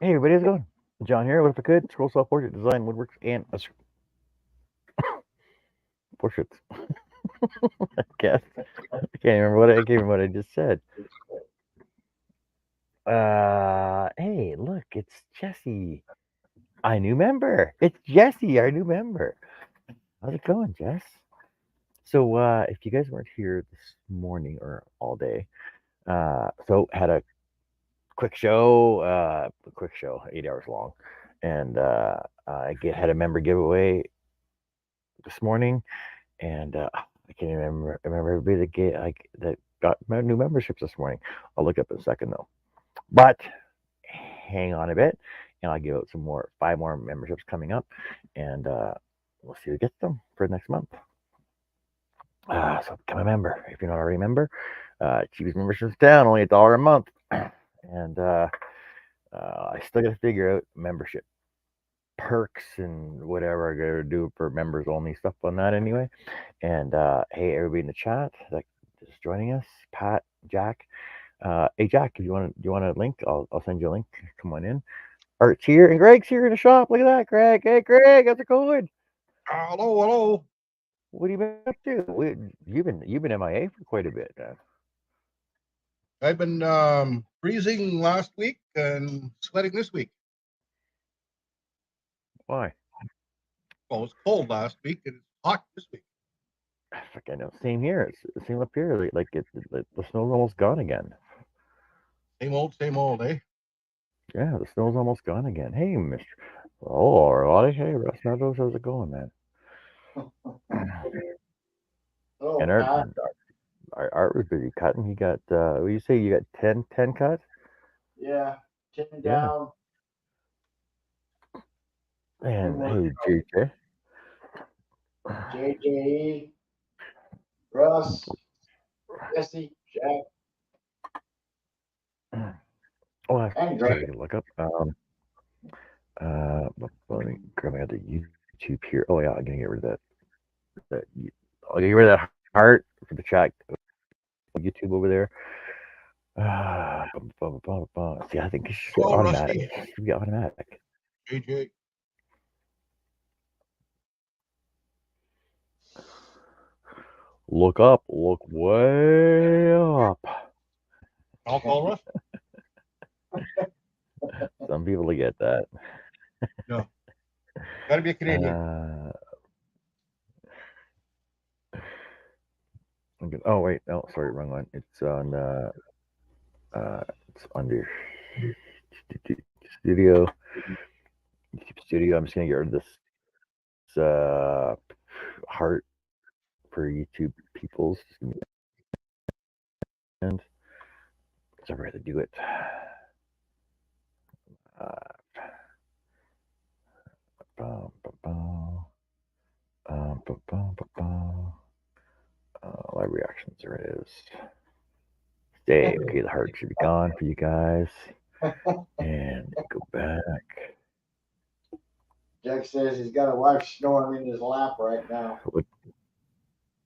Hey, everybody, how's it going? John here. What if I could? Scroll Self Portrait Design, Woodworks, and portraits. I guess. I can't remember what I just said. Hey, look, it's Jesse. Our new member. It's Jesse, our new member. How's it going, Jess? So, if you guys weren't here this morning or all day, so had a quick show, 8 hours long, and had a member giveaway this morning, and I can't even remember everybody that got new memberships this morning. I'll look up in a second though. But hang on a bit, and I'll give out some more 5 more memberships coming up, and we'll see who gets them for next month. So become a member if you're not already a member. Cheapest memberships down, only $1 a month, and I still got to figure out membership perks and whatever I gotta do for members only stuff on that anyway. And hey, everybody in the chat that is joining us, Pat, Jack. Hey, Jack, if you want a link, I'll send you a link. Come on in. Art's here and Greg's here in the shop. Look at that, Greg. Hey, Greg, how's it going? Hello, hello. What have you been up to? You've been MIA for quite a bit. I've been freezing last week and sweating this week. Why? Well, it was cold last week and it's hot this week. Fuck, I know. Same here. It's the same up here. The snow's almost gone again. Same old, eh? Yeah, the snow's almost gone again. Hey, Mister. Oh, Roddy. Hey, Russ Meadows. How's it going, man? Oh, And Pat. Art was busy cutting. He got what do you say? You got 10 cut? Yeah, chin Yeah. down. Two And more. hey, JJ. JJE, Russ, Jesse, Jack, Oh, I and forgot Greg. to look up. Let me grab my other YouTube here. Oh yeah, I'm gonna get rid of that. I'll get rid of that heart for the chat. YouTube over there. See, I think it should be Hello, automatic. Rusty. It should be automatic. JJ. Look up. Look way up. I'll call Russ. Some people get that. No, gotta be a Canadian. Uh, oh wait, no, sorry, wrong one. It's under studio, YouTube studio. I'm just gonna get rid of this heart for YouTube peoples. Just give me a second. So I have to do it. Uh, bum, bum, bum, bum, bum, bum, bum. Live reactions, there it is. Stay. Okay, the heart should be gone for you guys. And go back. Jack says he's got a wife snoring in his lap right now. What?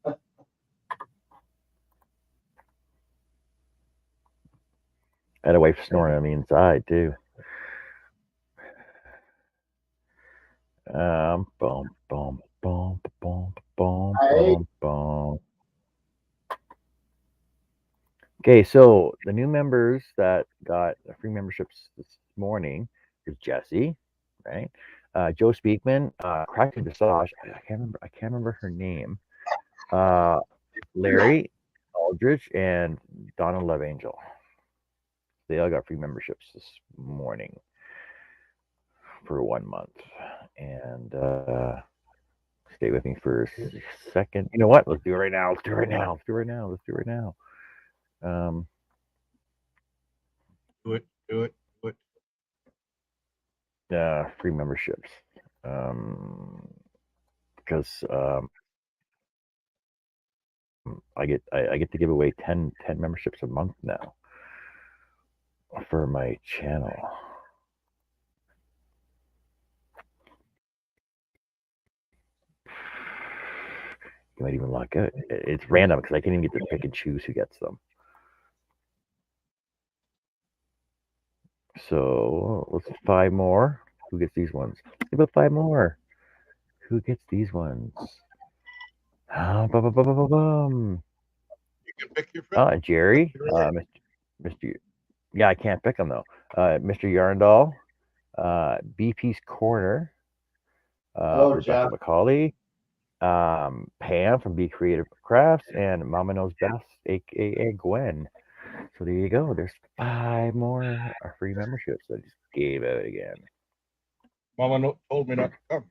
I had a wife snoring on the inside too. Boom, boom, boom, boom, boom, I boom, boom. Okay, so the new members that got free memberships this morning is Jesse, right? Joe Speakman, Cracker Dressage. I can't remember her name. Uh, Larry Aldrich and Donna Love Angel. They all got free memberships this morning for 1 month, and stay with me for a second. You know what? Let's do it right now. Let's do it right now. Let's do it right now. Let's do it right now. Um, Do it, do it, do it. Free memberships. Um, because I get to give away 10 memberships a month now for my channel. You might even luck out. It's random because I can't even get to pick and choose who gets them. So let's 5 more. Who gets these ones? Let's give it 5 more. Who gets these ones? Bum. You can pick your friend. Jerry. Mr. Yeah, I can't pick him though. Mr. Yarndall. BP's Corner. Rebecca Jeff. McCauley. Pam from Be Creative Crafts, and Mama Knows Best, aka Gwen. So there you go. There's 5 more free memberships. I just gave out again. Mama told me not to come.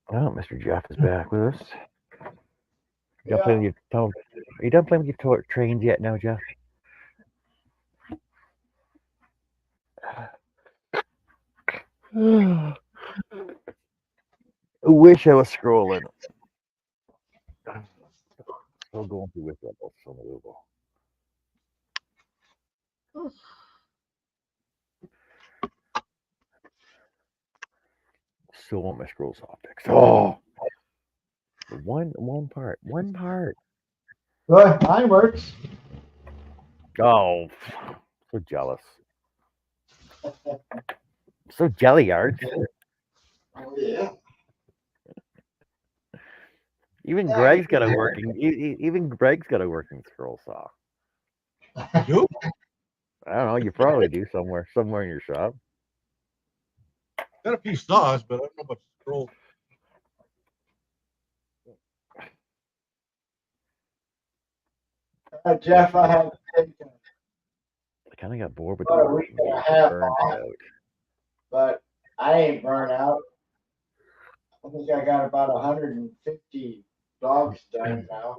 Oh, Mr. Jeff is back with us. You done playing with your, are you done playing with your trains yet now, Jeff? I wish I was scrolling. Still going through with that. That's so movable. Still want my scroll optics. Oh, one part. Good, mine works. Oh, so jealous. So jelly yards. Oh, yeah. Even Greg's got a working. Even Greg's got a working scroll saw. You? I don't know. You probably do somewhere in your shop. Got a few saws, but I don't know about scroll. Jeff, I have taken I kind of got bored with about the a week and a half off, but I ain't burnt out. I think I got about 150 dogs done now.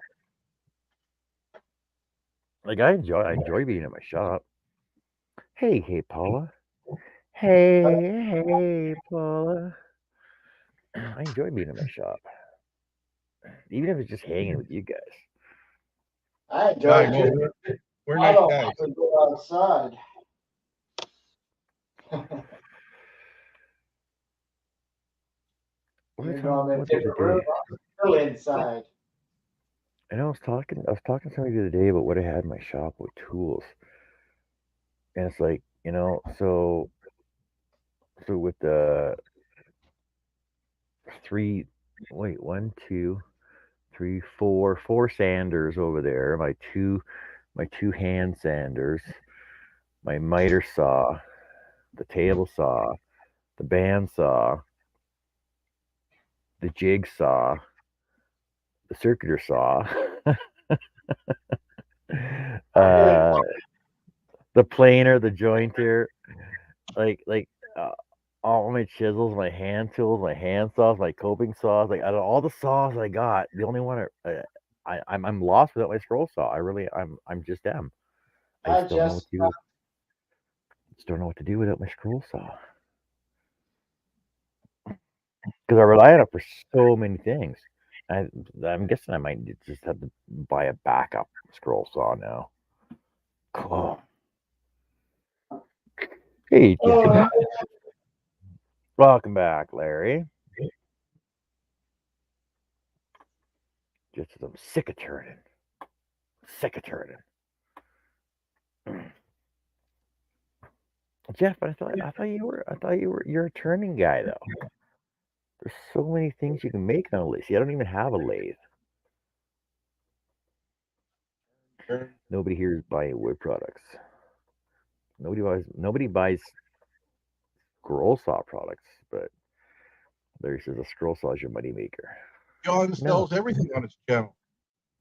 Like I enjoy being at my shop. Hey, Paula. Hey, Paula. I enjoy being at my shop, even if it's just hanging with you guys. I enjoy it. We're I nice don't guys. want to go outside. Even though I'm in a different room, I'm still inside. I know I was talking to somebody the other day about what I had in my shop with tools. And it's like, so with the 4 sanders over there, my two hand sanders, my miter saw, the table saw, the band saw, the jigsaw, the circular saw, the planer, the jointer, all my chisels, my hand tools, my hand saws, my coping saws, like out of all the saws I got, the only one I'm lost without my scroll saw. I'm just am. I just don't know what to do. Just don't know what to do without my scroll saw. Because I rely on it for so many things. I'm guessing I might just have to buy a backup scroll saw now. Cool. Hey, Jessica. Welcome back, Larry. Just as I'm sick of turning. Jeff, I thought you're a turning guy though. There's so many things you can make on a lathe. See, I don't even have a lathe. Nobody here is buying wood products. Nobody buys scroll saw products, but Larry says a scroll saw is your money maker. John sells everything on his channel.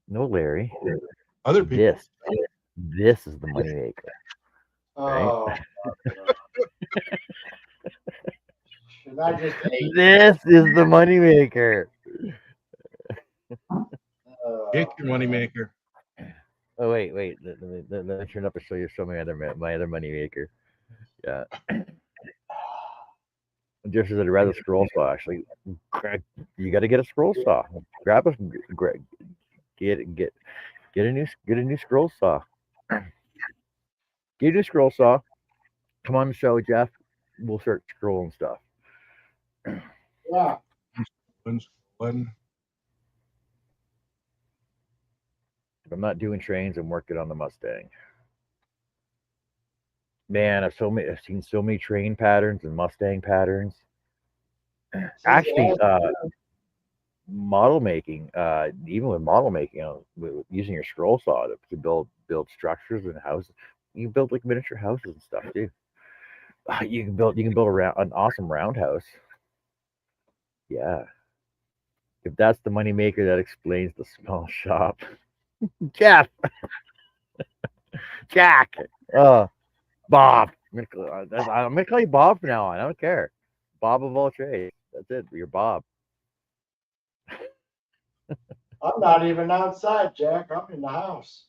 No, Larry. Other people. This is the money maker. Right? This is the money maker. It's your money maker. Oh wait. Let me turn up and show you my other money maker. Yeah. Just as I'd rather scroll saw. Actually, you got to get a scroll saw. Grab a get a new scroll saw. Get a new scroll saw. Come on the show, Jeff. We'll start scrolling stuff. Yeah. When If I'm not doing trains, I'm working on the Mustang. Man, I've seen so many train patterns and Mustang patterns. Actually, model making, even with model making, using your scroll saw to build structures and houses. You can build like miniature houses and stuff too. You can build an awesome roundhouse. Yeah, if that's the moneymaker, that explains the small shop. Jeff, Jack, Bob. I'm gonna call you Bob from now on. I don't care. Bob of all trades. That's it. You're Bob. I'm not even outside, Jack. I'm in the house.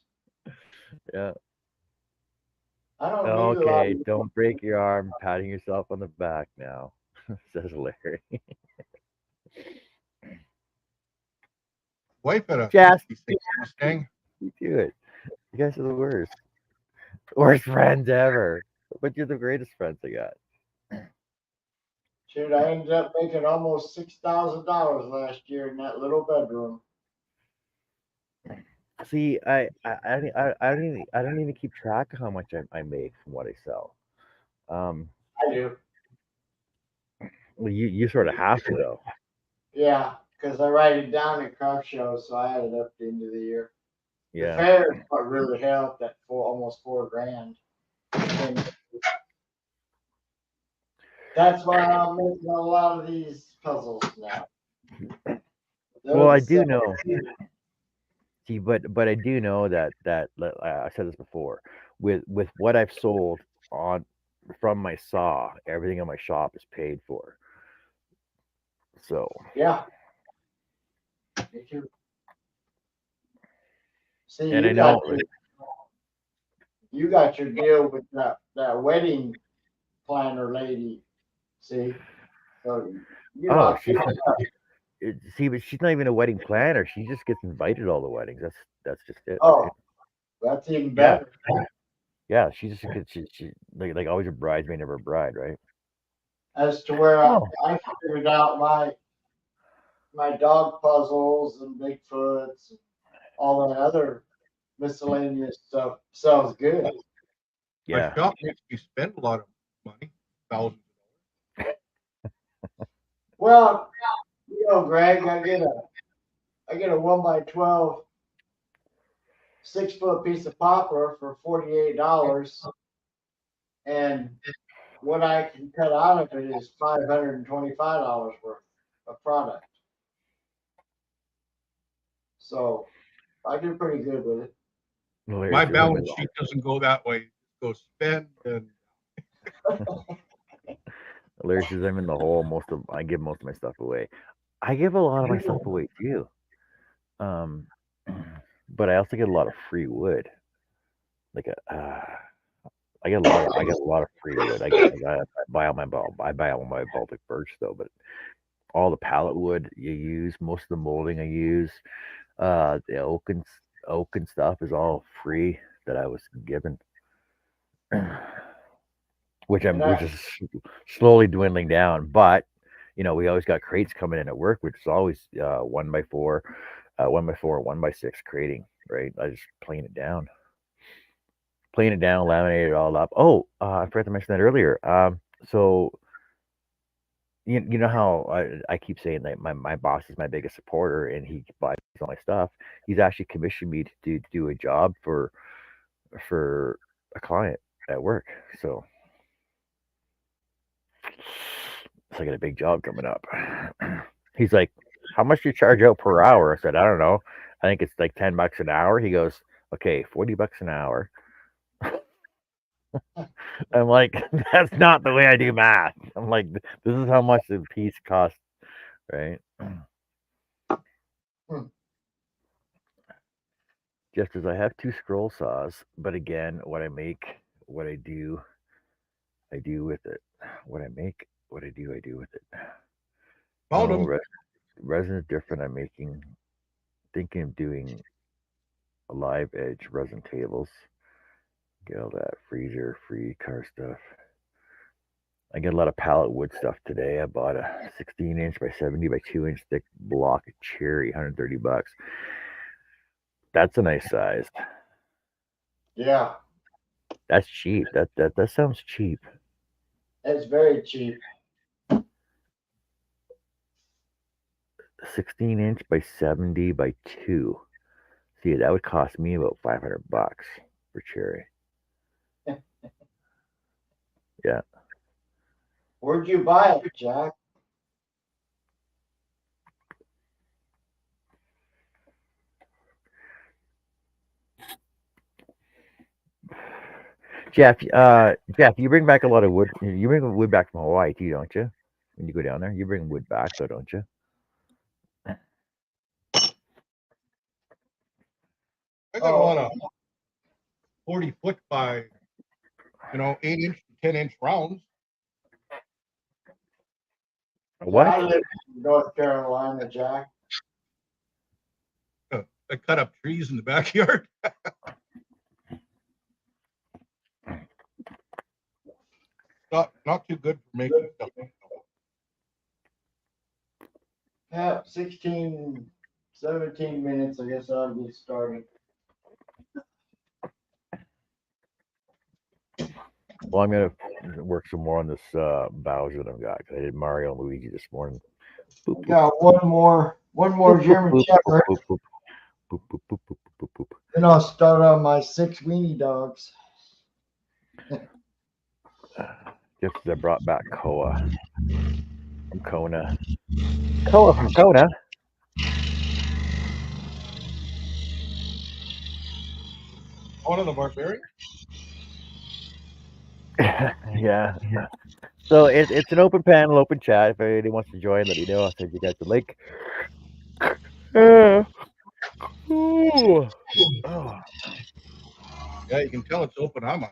Yeah. I don't need a lot Okay, of. don't break your arm patting yourself on the back now, says Larry. wife had a Jess, 56 Mustang. you do it. You guys are the worst. Worst friends ever. But you're the greatest friends I got. Shoot, I ended up making almost $6,000 last year in that little bedroom. See, I don't even keep track of how much I make from what I sell. I do. Well, you sort of have to though. Yeah, because I write it down at craft shows, so I added up at the end of the year. The Yeah. fair is what really helped at almost $4,000. And that's why I'm making a lot of these puzzles now. Well, I do know. See, but I do know that I said this before. With what I've sold on from my saw, everything in my shop is paid for. So Yeah. Me too. See, and I know you got your deal with that wedding planner lady. See, so you oh know. see, but she's not even a wedding planner. She just gets invited to all the weddings. That's just it. Oh, Right? that's even Yeah, better. yeah. She just gets she like always a bridesmaid, never a bride, right? As to where Oh, I figured out my dog puzzles and Bigfoots, all that other miscellaneous stuff sounds good. My yeah. shop makes me spend a lot of money, thousands. Well, Greg, I get a 1x12 6-foot piece of poplar for $48, and what I can cut out of it is $525 worth of product. So I do pretty good with it. Well, My balance sheet doesn't go that way. Go spend and Larry says I'm in the hole. I give most of my stuff away. I give a lot of my stuff away too. Um, but I also get a lot of free wood. Like I get a lot of free wood. I buy all my Baltic birch though, but all the pallet wood you use, most of the molding I use, the oak and stuff is all free that I was given, which is slowly dwindling down. But we always got crates coming in at work, which is always 1x4, 1x4, 1x6 crating. Right, I just plane it down, laminate it all up. Oh, I forgot to mention that earlier. So you know how I keep saying that my boss is my biggest supporter and he buys all my stuff. He's actually commissioned me to do a job for a client at work. So I got a big job coming up. He's like, "How much do you charge out per hour?" I said, "I don't know. I think it's like $10 an hour." He goes, "Okay, $40 an hour." I'm like, "That's not the way I do math." I'm like, "This is how much the piece costs, right?" Just as I have two scroll saws, but again, what I make, what I do with it. What I make, what I do with it. found No, them. resin is different. Thinking of doing a live edge resin tables. Get all that freezer free car stuff. I get a lot of pallet wood stuff today. I bought a 16-inch by 70 by 2-inch thick block of cherry, $130. That's a nice size. Yeah, That's cheap. That sounds cheap. it's very cheap. 16-inch by 70 by 2. See, that would cost me about $500 for cherry. Yeah. Where'd you buy it, Jack? Jeff, you bring back a lot of wood. You bring wood back from Hawaii too, don't you? When you go down there, you bring wood back, though, don't you? I got a lot of 40-foot by, 8-inch, 10-inch rounds. What? I live in North Carolina, Jack. I cut up trees in the backyard. Not too good for making stuff. Yeah, 16, 17 minutes. I guess I'll get started. Well, I'm gonna work some more on this Bowser that I've got because I did Mario and Luigi this morning. I got one more German Shepherd. Then I'll start on my 6 weenie dogs. Just as I brought back Koa from Kona. Koa from Kona. One of the barbarians. Yeah. So it's an open panel, open chat. If anybody wants to join, let me know. I'll send you guys the link. Ooh. Oh. Yeah, you can tell it's open. I'm on.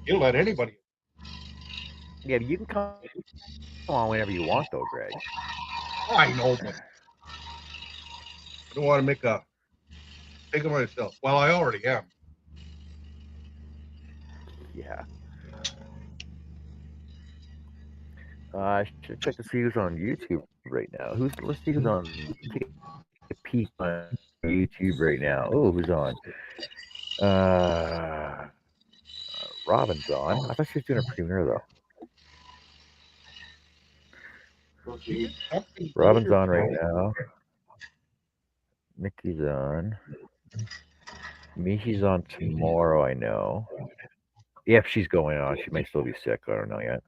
You'll let anybody. Yeah, but you can come on whenever you want, though, Greg. I know, but I don't want to make a take of myself. Well, I already am. Yeah. I should check to see who's on YouTube right now. Let's see who's on. Take a peek on YouTube right now. Oh, who's on? Robin's on. I thought she was doing a premiere though. Robin's on right now. Nikki's on. Michi's on tomorrow, I know. If she's going on, she may still be sick. I don't know yet.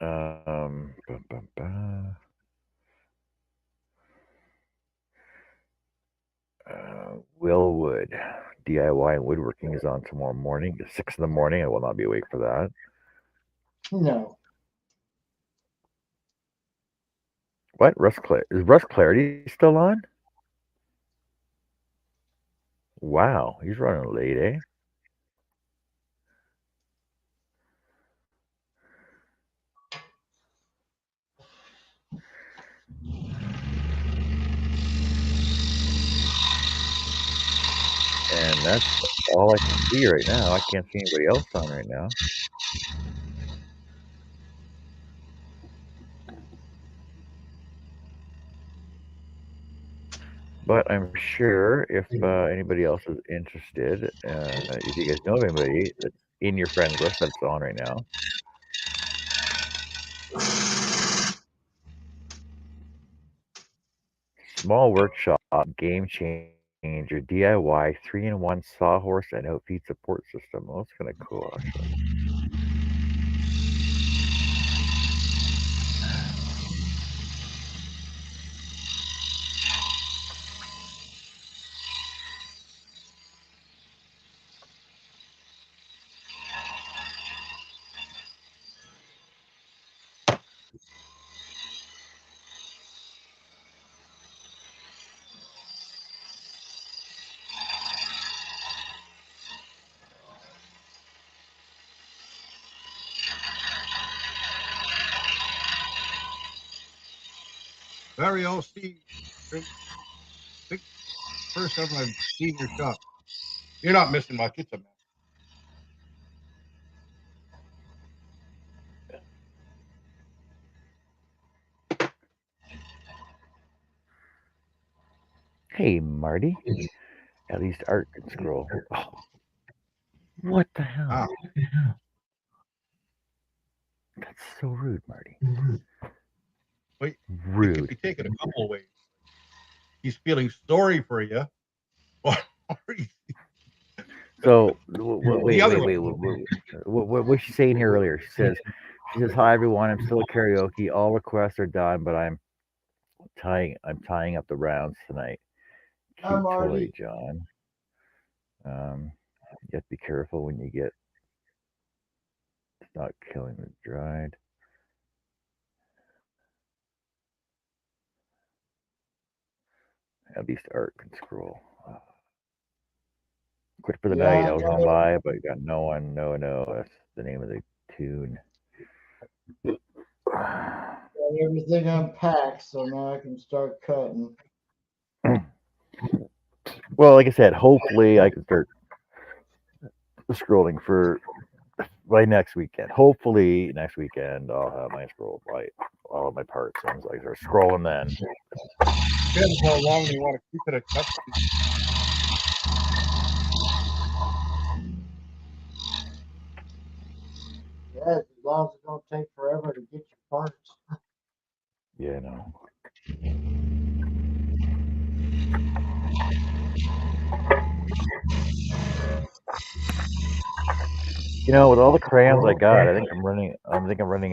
Bum, bum, bum. Will Wood, DIY and woodworking is on tomorrow morning at 6 in the morning. I will not be awake for that. No. What? Is Russ Clarity still on? Wow, he's running late, eh? And that's all I can see right now. I can't see anybody else on right now. But I'm sure if anybody else is interested, if you guys know of anybody that's in your friends list that's on right now, small workshop, game changer, DIY, 3-in-1 sawhorse and outfeed support system. Well, that's kind of cool, actually. Barry O.C. First time I've seen your shop. You're not missing much. It's a mess. Hey, Marty. At least Art can scroll. Oh, what the hell? Ah, That's so rude, Marty. wait, it could Rude. be taken a couple of ways. He's feeling sorry for you, or he's So the wait, other wait, way. wait. What's she saying here earlier? She says, "Hi everyone. I'm still at karaoke. All requests are done, but I'm tying up the rounds tonight. Hi, Cute toy, Marty. John. You have to be careful when you get not killing the dried. At least Art can scroll. Quit for the Yeah, night. I I was got on live, but got no one. No, that's the name of the tune. everything unpacked, so now I can start cutting. Well, like I said, hopefully I can start scrolling for by next weekend. Hopefully next weekend I'll have my scroll by all of my parts. And I start scrolling then. Depends how long you want to keep it at cut. Yes, as long as it don't take forever to get your parts. Yeah, no. You know, with all the crayons I got, I think I'm running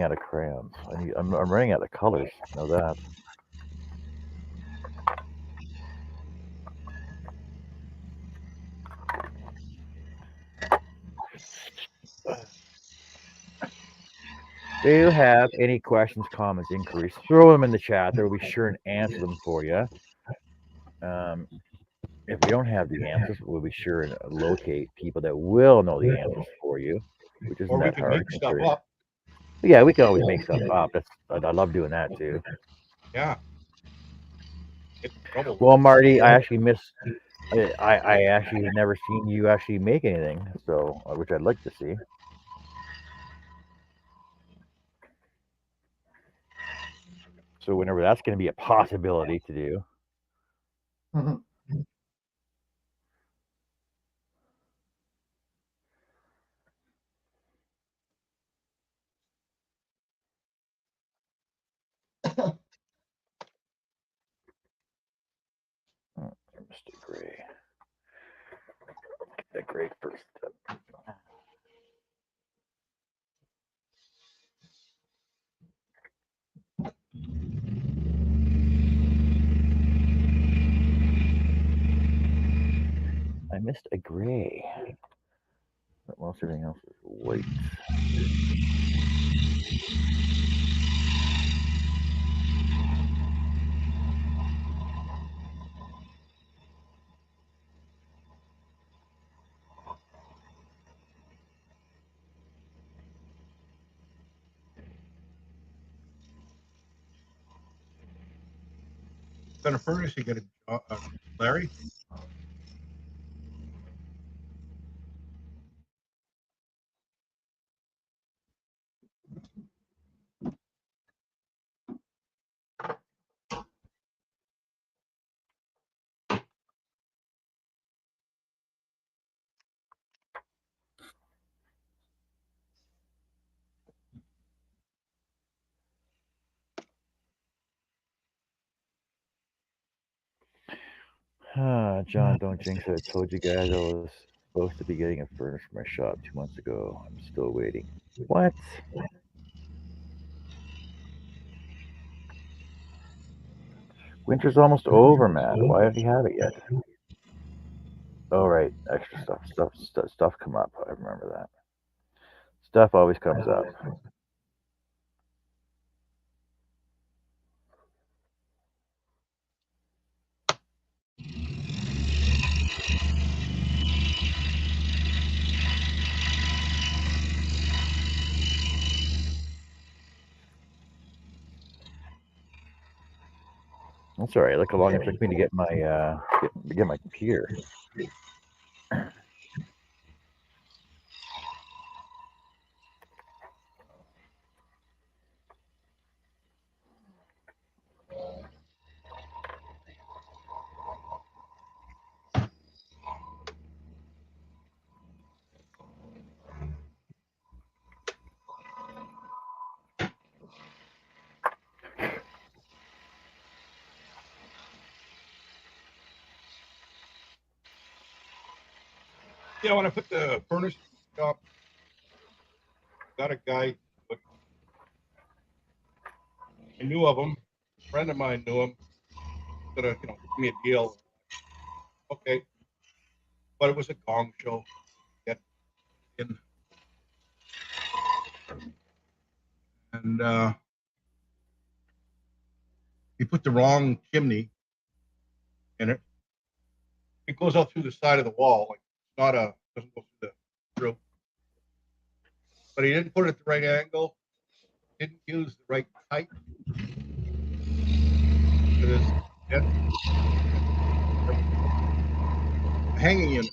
out of crayons. I'm running out of colors. I know that. Do you have any questions, comments, inquiries? Throw them in the chat. There will be sure and answer them for you. If we don't have the answers, we'll be sure and locate people that will know the answers for you, which isn't Or we that can hard. make stuff up. Yeah, we can always make stuff up. I love doing that too. Yeah. Get in trouble. Well, Marty, I actually miss. I actually have never seen you actually make anything, so which I'd like to see. So whenever that's going to be a possibility to do. Mr. Gray. Get that gray first. I missed a gray. But most everything else is white. Then a furnace, you get a Larry. John, don't jinx it. I told you guys I was supposed to be getting a furnace for my shop 2 months ago. I'm still waiting. What? Winter's almost over, Matt. Why have you had it yet? Oh, right. Extra stuff come up. I remember that. Stuff always comes up. That's all right. Look how long it took me to get my get my computer. Yeah, when I put the furnace shop, got a guy, but I knew of him. A friend of mine knew him. Gonna, give me a deal. Okay, but it was a gong show. Get in, and he put the wrong chimney in it. It goes out through the side of the wall, like it's not doesn't go through the roof. But he didn't put it at the right angle. Didn't use the right type. Hanging unit.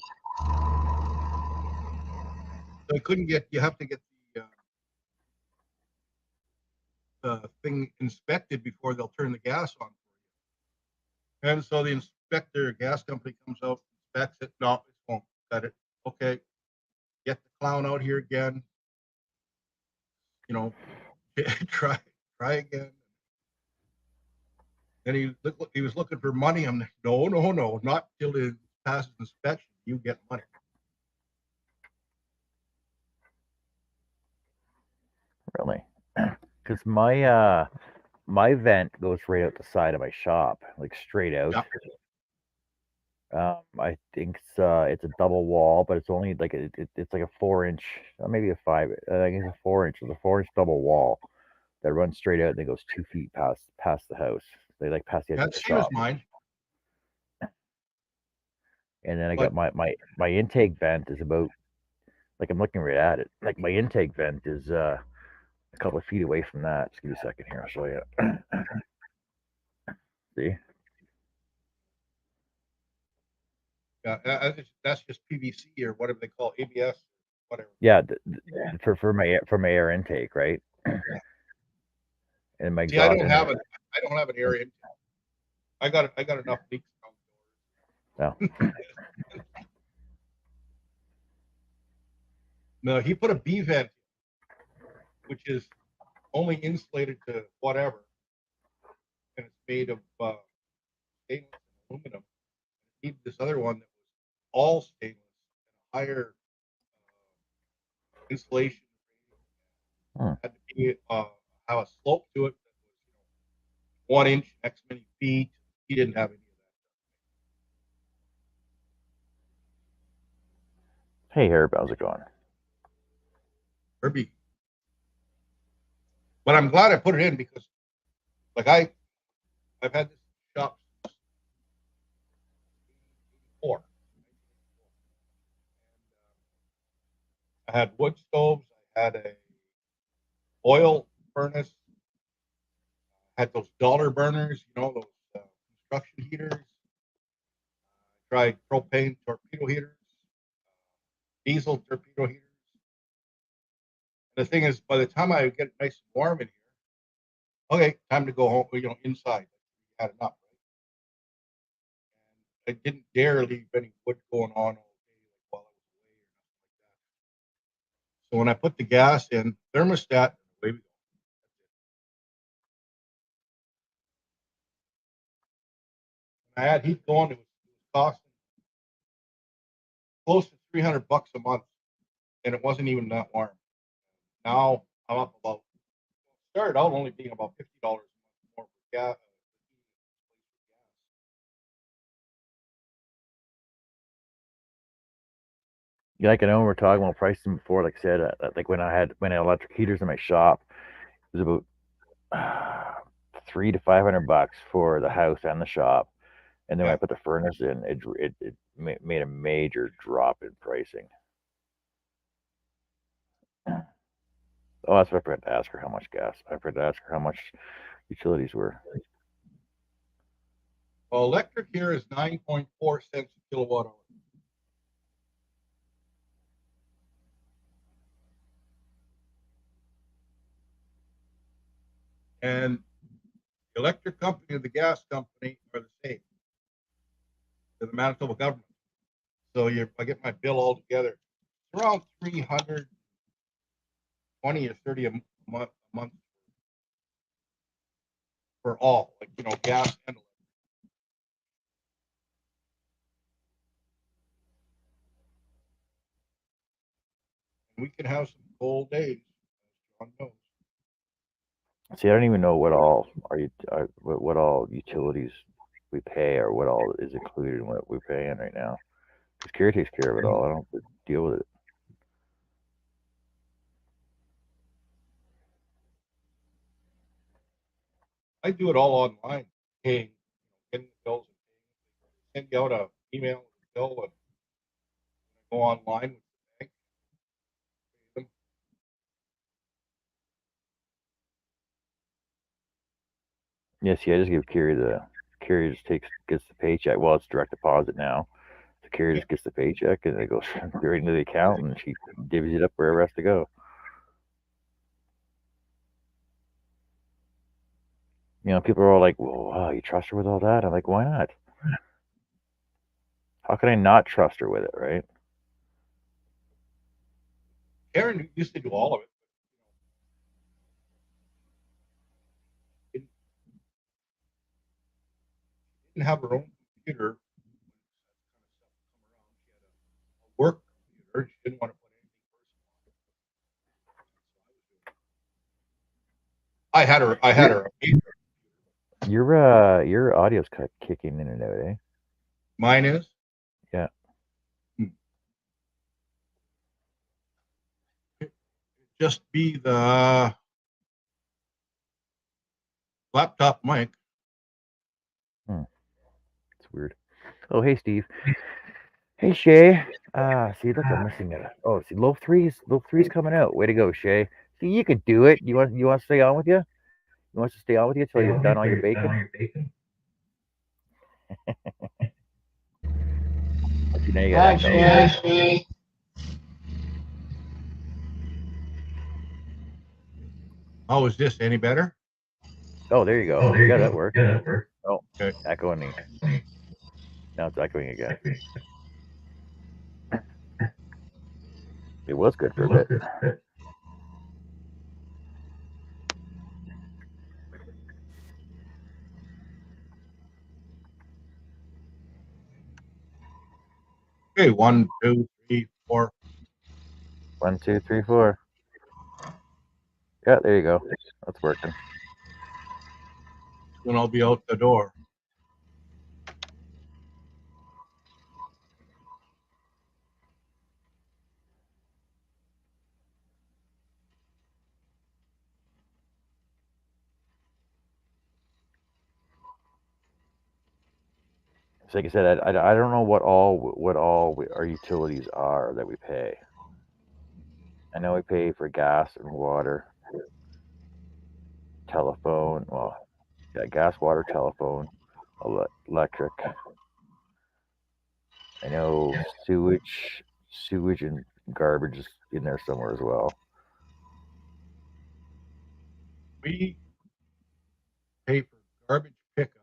So he couldn't get. You have to get the thing inspected before they'll turn the gas on. And so the inspector, gas company comes out, inspects it. No, it won't cut it. Okay, get the clown out here again. Try again. And he was looking for money. I'm like, no, not till it passes inspection. You get money. Really? Because my vent goes right out the side of my shop, like straight out. Yeah. I think it's a double wall, but it's only like it's like a 4 inch, maybe a 5. I think it's a 4 inch. It's a 4 inch double wall that runs straight out and then goes 2 feet past the house. They like past the edge of the That's same as shop. mine. And then I got my intake vent is about, like, I'm looking right at it. Like, my intake vent is a couple of feet away from that. Just give me a second here. I'll show you. See? Yeah, that's just PVC or whatever they call ABS, whatever. Yeah, for my air intake, right? And my See, I exhaust. don't have an air intake. I got enough leaks. No. No, he put a B vent, which is only insulated to whatever, and it's made of stainless and aluminum. He needed this other one that was all stainless and higher insulation. Had to be have a slope to it that was 1 inch, X many feet. He didn't have any of that. Hey, Herb, how's it going? Herbie. But I'm glad I put it in because, like, I've had this shop since 1984. I had wood stoves. I had a oil furnace. I had those dollar burners, those construction heaters. I tried propane torpedo heaters, diesel torpedo heaters. And the thing is, by the time I get it nice and warm in here, okay, time to go home, inside. I had enough, right? And I didn't dare leave any wood going on all day while I was away or nothing like that. So when I put the gas in, thermostat, away we go. I had heat going. It was costing close to $300 a month, and it wasn't even that warm. Now I'm up about, started out only being about $50 a month more for gas. Yeah, like I know we were talking about pricing before. Like I said, like when I had electric heaters in my shop, it was about $300 to $500 for the house and the shop. And then when I put the furnace in, it made a major drop in pricing. Oh, that's what I forgot to ask her how much gas. I forgot to ask her how much utilities were. Well, electric here is 9.4 cents a kilowatt hour. And the electric company and the gas company are the same. They're the Manitoba government. So I get my bill all together. It's around 320 or 30 a month for all, like, gas and electric. We can have some cold days, as John knows. See, I don't even know what all what all utilities we pay or what all is included in what we're paying right now. Because Kira takes care of it all. I don't have to deal with it. I do it all online. Paying, getting the bills, send you out an email with the bill, and go online with the bank. Pay them. Yeah, see, I just give Kira just gets the paycheck. Well, it's direct deposit now. So Kira just gets the paycheck and it goes right into the account and she divvies it up wherever it has to go. You know, people are all like, "Well, wow, you trust her with all that?" I'm like, "Why not? How can I not trust her with it, right?" Karen used to do all of it. She didn't have her own computer. She had a work computer. She didn't want to put anything personal. I had her. Your audio's kicking in and out, eh? Mine is. Yeah. Just be the laptop mic. It's weird. Oh, hey, Steve. Hey, Shay. See, look, I'm missing it. Oh, see, low three's coming out. Way to go, Shay. See, you can do it. You want to stay on with you? You want us to stay on with you until you've done all your bacon? See, now you got echo. Oh, is this any better? Oh, there you go. Yeah, that worked. Oh, Okay. echoing. Now it's echoing again. It was good for a bit. Okay, 1, 2, 3, 4. 1, 2, 3, 4. Yeah, there you go. That's working. Then I'll be out the door. So like I said, I don't know what all our utilities are that we pay. I know we pay for gas and water, telephone. Well, yeah, gas, water, telephone, electric. I know sewage and garbage is in there somewhere as well. We pay for garbage pickup to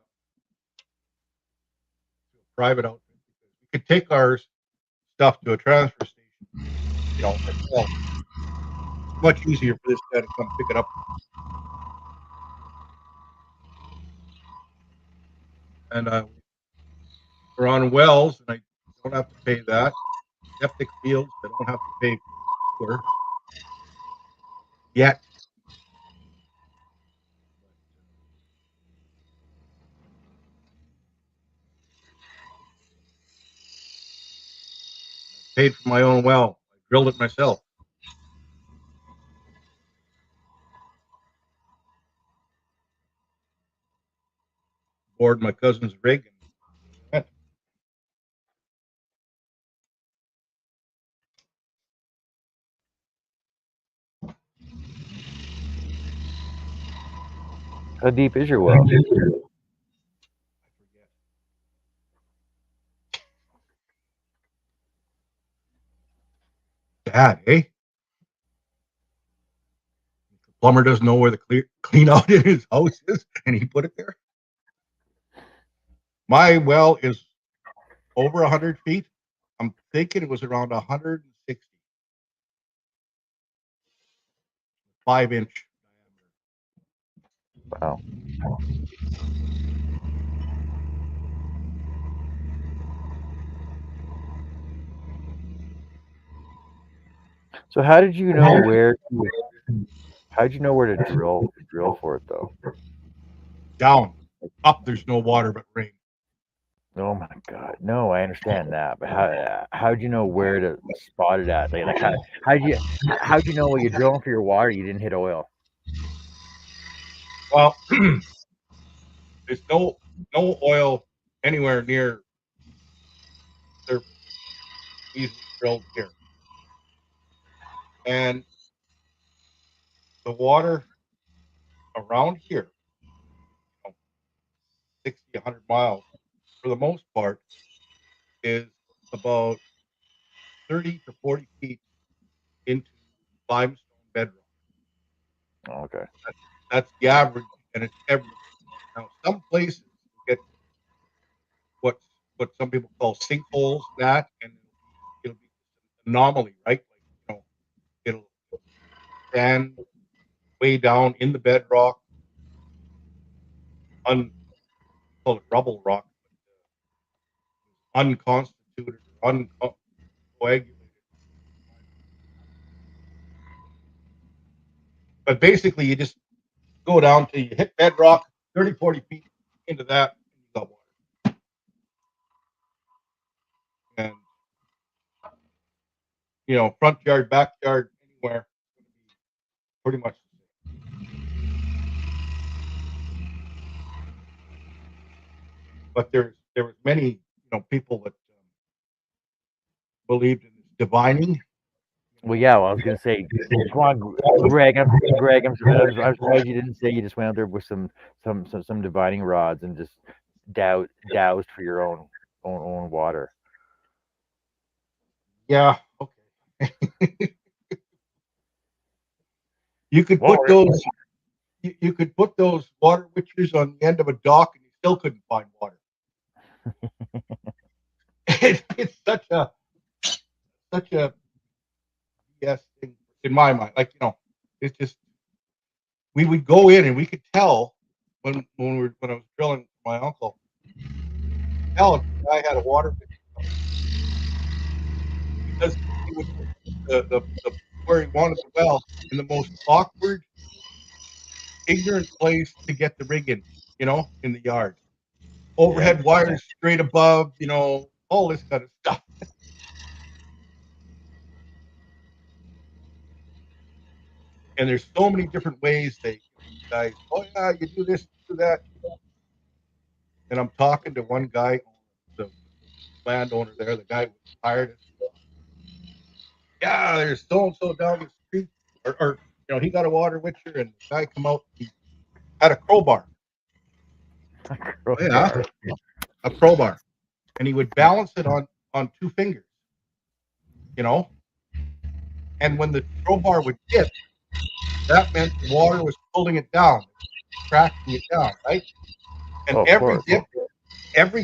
a private outfit. We could take our stuff to a transfer station, ourselves. It's much easier for this guy to come pick it up. And we're on wells, and I don't have to pay that. Septic fields, I don't have to pay for yet. I paid for my own well. I drilled it myself. Bored my cousin's rig. How deep is your well? Bad, eh? The plumber doesn't know where the clean out in his house is, and he put it there. My well is over 100 feet. I'm thinking it was around 160. 5-inch diameter. Wow. So how did you know where to? How did you know where to drill for it though? Down, up. There's no water but rain. Oh my God! No, I understand that, but how'd you know where to spot it at? Like how'd you know when you're drilling for your water you didn't hit oil? Well, there's no oil anywhere near surface. Easily drilled here, and the water around here, 60, 100 miles, for the most part, is about 30 to 40 feet into limestone bedrock. Oh, okay. That's the average, and it's everywhere. Now, some places get what some people call sinkholes, that, and it'll be an anomaly, right? Like, it'll stand way down in the bedrock, call it rubble rock, unconstituted, uncoagulated. But basically, you just go down till you hit bedrock, 30, 40 feet into that, and you got water. And, front yard, backyard, anywhere, pretty much the same. But there was many, people that believed in this divining. Well, yeah. Well, I was gonna say, come on, Greg. I'm surprised you didn't say you just went out there with some divining rods and just doused for your own water. Yeah, okay. You could put those. You could put those water witchers on the end of a dock, and you still couldn't find water. It's such a BS thing in my mind. Like, it's just, we would go in and we could tell when I was drilling for my uncle. Tell if the guy had a water witcher because he would the where he wanted the well in the most awkward, ignorant place to get the rig in, in the yard. Overhead wires straight above, all this kind of stuff. And there's so many different ways guys, oh yeah, you do this, you do that. And I'm talking to one guy, the landowner there, the guy who hired us. Yeah, there's so and so down the street, or he got a water witcher, and the guy come out, he had a crowbar. Yeah, a crowbar, and he would balance it on two fingers, and when the crowbar would dip, that meant the water was pulling it down, cracking it down, right? And every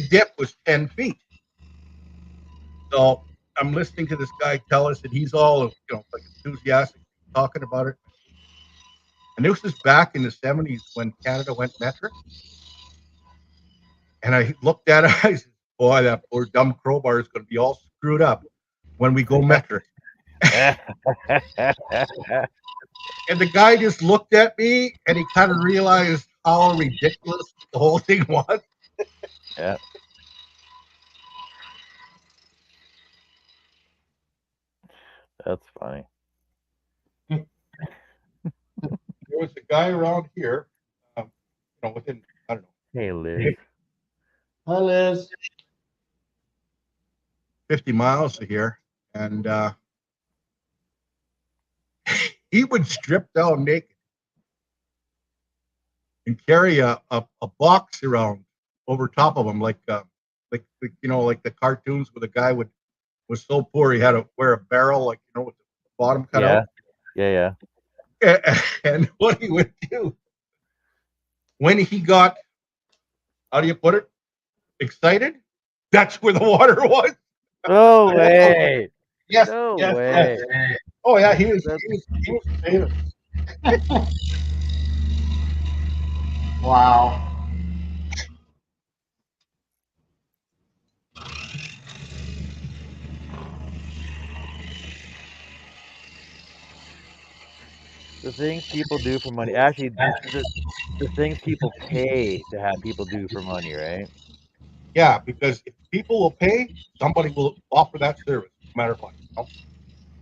dip was 10 feet. So I'm listening to this guy tell us that he's all, like enthusiastic talking about it. And this was back in the 70s when Canada went metric. And I looked at it, I said, boy, that poor dumb crowbar is going to be all screwed up when we go metric. And the guy just looked at me and he kind of realized how ridiculous the whole thing was. Yeah. That's funny. There was a guy around here, within, I don't know. Hey, Liz. Hi, Liz. 50 miles to here, and he would strip down naked and carry a box around over top of him, like the cartoons where the guy was so poor he had to wear a barrel, with the bottom cut out. Yeah. And what he would do when he got, how do you put it, excited, that's where the water was. No way. Yes. No yes, way. Yes. Oh yeah, he was famous. Wow. The things people do for money. Actually, the things people pay to have people do for money, right? Yeah, because if people will pay, somebody will offer that service, no matter what. You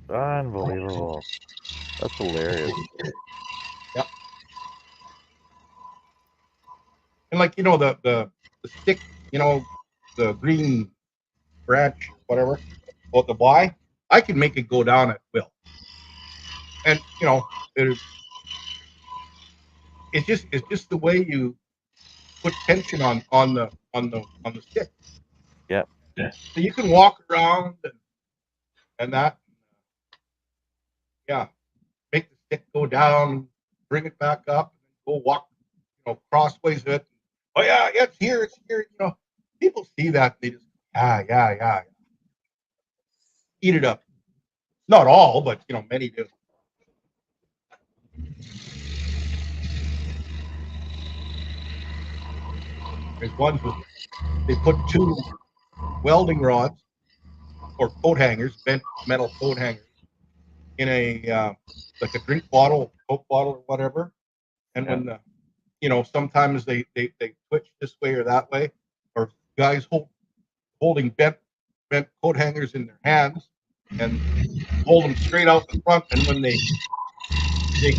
know? Unbelievable. That's hilarious. Yeah. And like the stick, the green branch, whatever, about the Y, I can make it go down at will. And it's just the way you put tension on the stick. Yep. So you can walk around and that, yeah, make the stick go down, bring it back up, and go walk, crossways it. Oh yeah, it's here, it's here. People see that, they just yeah, eat it up. Not all, but many do. There's ones with they put two welding rods or coat hangers, bent metal coat hangers, in a like a drink bottle, Coke bottle, or whatever. And when sometimes they twitch this way or that way, or guys holding bent coat hangers in their hands and hold them straight out the front, and when they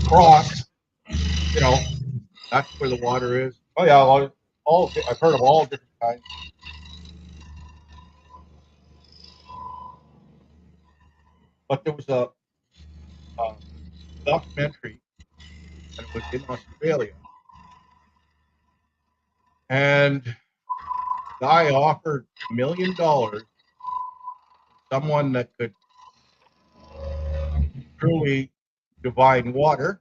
cross, that's where the water is. Oh yeah, all I've heard of all different kinds. But there was a documentary, and it was in Australia, and the guy offered $1 million to someone that could truly divine water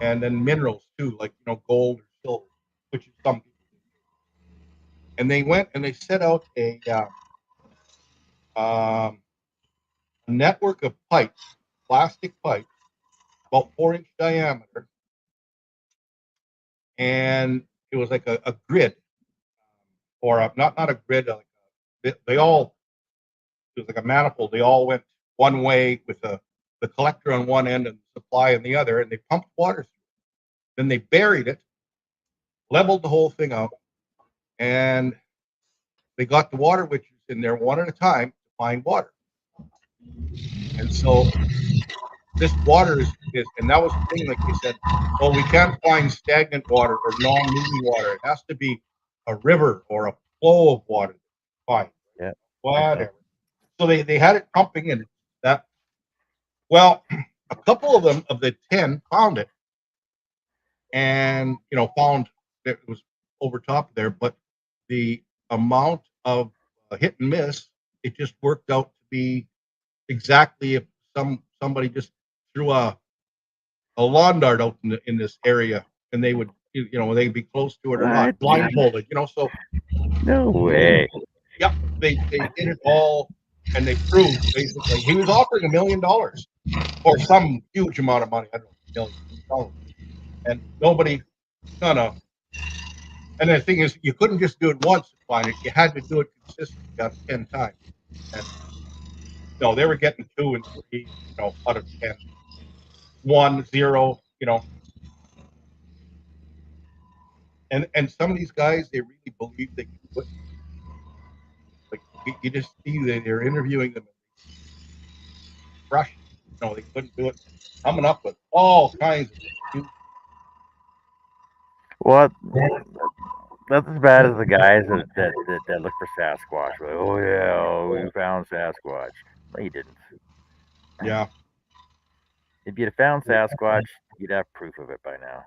and then minerals too, like gold or silver, which is some people do. And they went and they set out network of pipes, plastic pipes, about 4-inch diameter, and it was like a grid, or not a grid. They all, it was like a manifold. They all went one way with the collector on one end and the supply on the other, and they pumped water through. Then they buried it, leveled the whole thing out, and they got the water witches in there one at a time to find water. And so this water is and that was the thing, like they said, well, we can't find stagnant water or non-moving water. It has to be a river or a flow of water. Fine. Yeah. Whatever. So they had it pumping, and that, well, a couple of them, of the 10, found it, and found that it was over top there, but the amount of hit and miss, it just worked out to be exactly if somebody just threw a lawn dart out in this area, and they would they'd be close to it or not, blindfolded. So no way. Yep, they did it all, and they proved basically he was offering $1 million or some huge amount of money. I don't know, $1 million, and nobody, no. And the thing is, you couldn't just do it once to find it. You had to do it consistently, got 10 times. And no, they were getting 2 and 3, out of 10. 1, 0, And some of these guys, they really believe they can do it. Like you just see that they're interviewing them, fresh. They couldn't do it. Coming up with all kinds of. What? That's as bad as the guys that look for Sasquatch. Like, oh yeah, we found Sasquatch. No, you didn't. Yeah. If you'd have found Sasquatch, you'd have proof of it by now.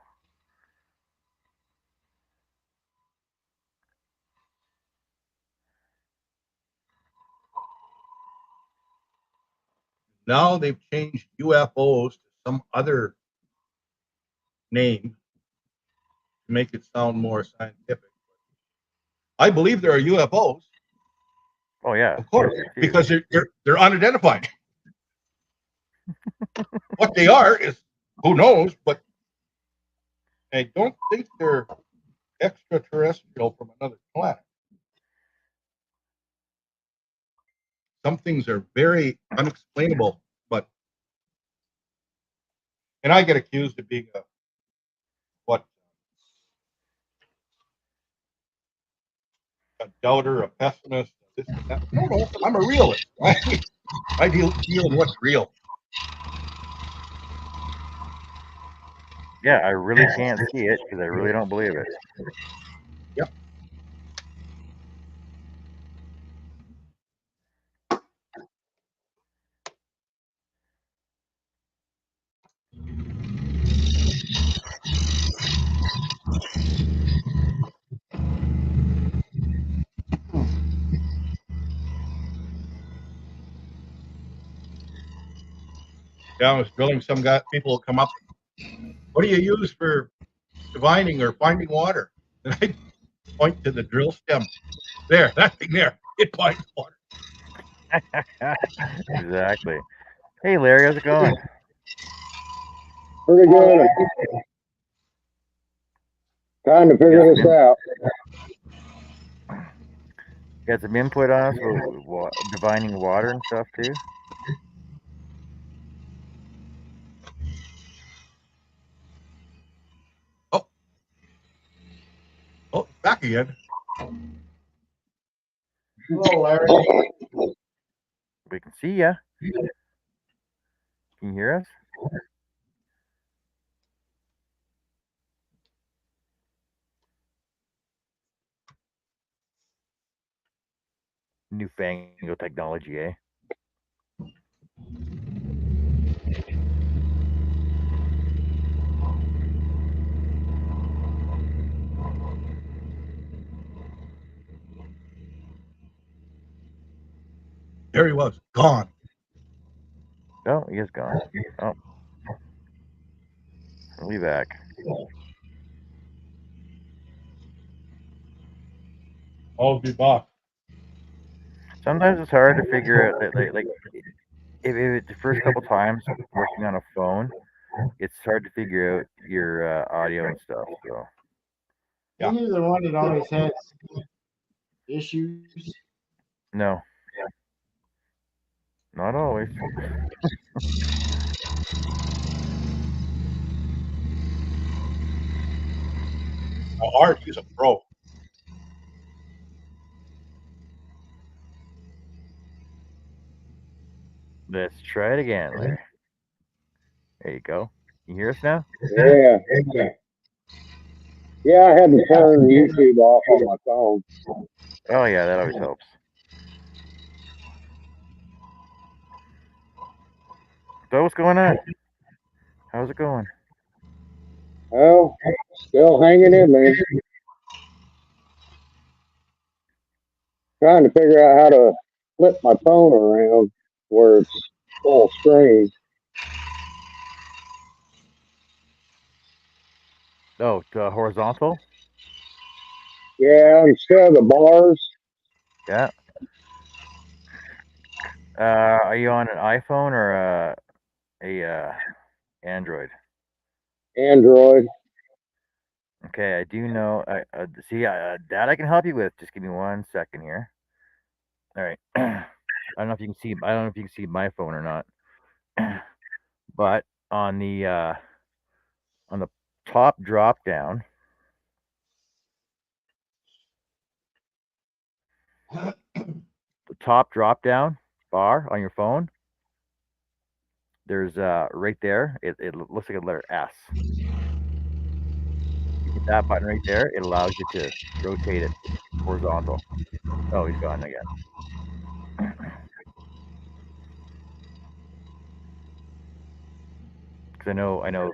Now they've changed UFOs to some other name to make it sound more scientific. I believe there are UFOs. Oh yeah, of course, because they're unidentified. What they are is who knows, but I don't think they're extraterrestrial from another planet. Some things are very unexplainable, but And I get accused of being a doubter, a pessimist, this and that. No, I'm a realist. I deal in what's real. Yeah, I really can't see it because I really don't believe it. Yep. Yeah, I was drilling. Some people will come up. What do you use for divining or finding water? And I point to the drill stem. There, that thing there. It finds water. Exactly. Hey, Larry, how's it going? Pretty good. Trying to figure this out. Got some input on us with divining water and stuff too. Oh, back again. Hello, Larry. We can see ya. Can you hear us? Newfangled technology, eh? There he was, gone. Oh, he is gone. Oh, he'll be back. I'll be back. Sometimes it's hard to figure out, like if it's the first couple times working on a phone, it's hard to figure out your audio and stuff. So Yeah. You're the one that always has issues. no, not always. Art, he's a pro. Let's try it again, Larry. There you go. You hear us now? Yeah. Yeah, I had to turn YouTube off on my phone. Oh yeah, that always helps. So what's going on? How's it going? Well, still hanging in there. Trying to figure out how to flip my phone around where it's full screen. Oh, to horizontal? Yeah, instead of the bars. Yeah. Are you on an iPhone or a Android? Android. Okay, I do know. See, that I can help you with. Just give me 1 second here. All right. I don't know if you can see. I don't know if you can see my phone or not. But on the top drop down, the top drop down bar on your phone, there's right there. It looks like a letter S. You hit that button right there. It allows you to rotate it horizontal. Oh, he's gone again. Because I know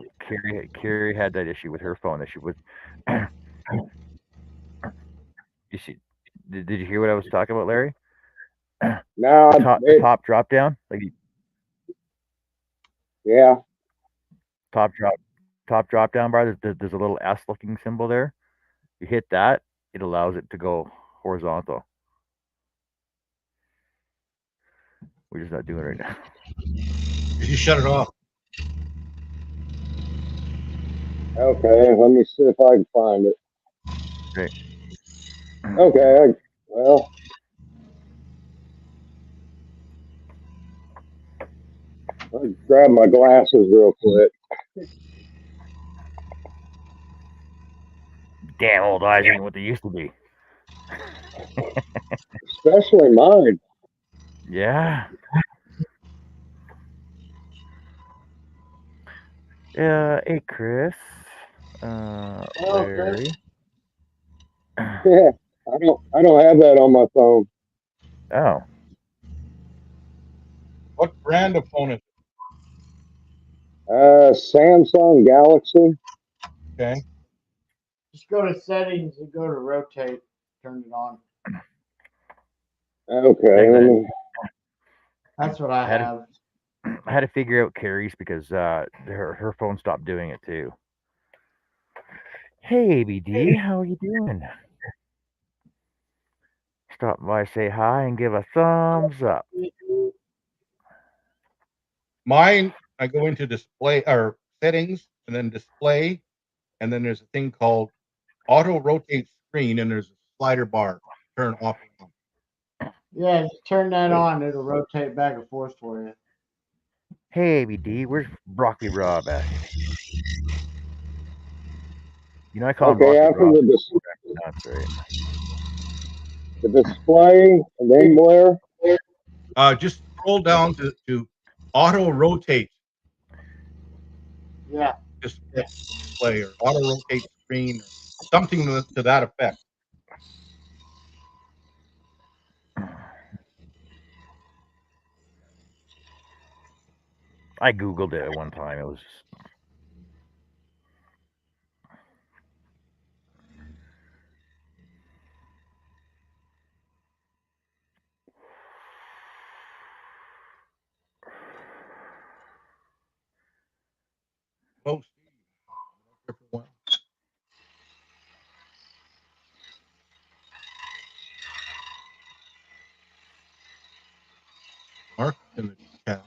Carrie had that issue with her phone that she was. You see, did you hear what I was talking about, Larry? Now, The top drop down, like yeah, top drop down bar. There's a little S looking symbol there. You hit that, it allows it to go horizontal. We're just not doing it right now. Did you shut it off? okay, let me see if I can find it. Okay. Okay, well, I'll grab my glasses real quick. Damn old eyes ain't what they used to be. Especially mine. Yeah. Hey, Chris. Larry. Yeah, I don't have that on my phone. Oh, What brand of phone is Samsung Galaxy. it? Okay. Just go to settings and go to rotate. Turn it on. Okay, let me. That's what I I had to- have. I had to figure out Carrie's because her phone stopped doing it too. Hey, ABD, how are you doing? Stop by, say hi, and give a thumbs up. Mine, I go into display or settings and then display, and then there's a thing called auto rotate screen, and there's a slider bar, turn off and on. Yeah, just turn that on. It'll rotate back and forth for you. Hey, ABD, where's Broccoli Rob at? You know I call him Okay, Broccoli after Rob. the That's right. display, and then where? Just scroll down to auto rotate Yeah. display or auto rotate screen or something to that effect. I googled it at one time. It was Oh, Steve. Mark in the chat.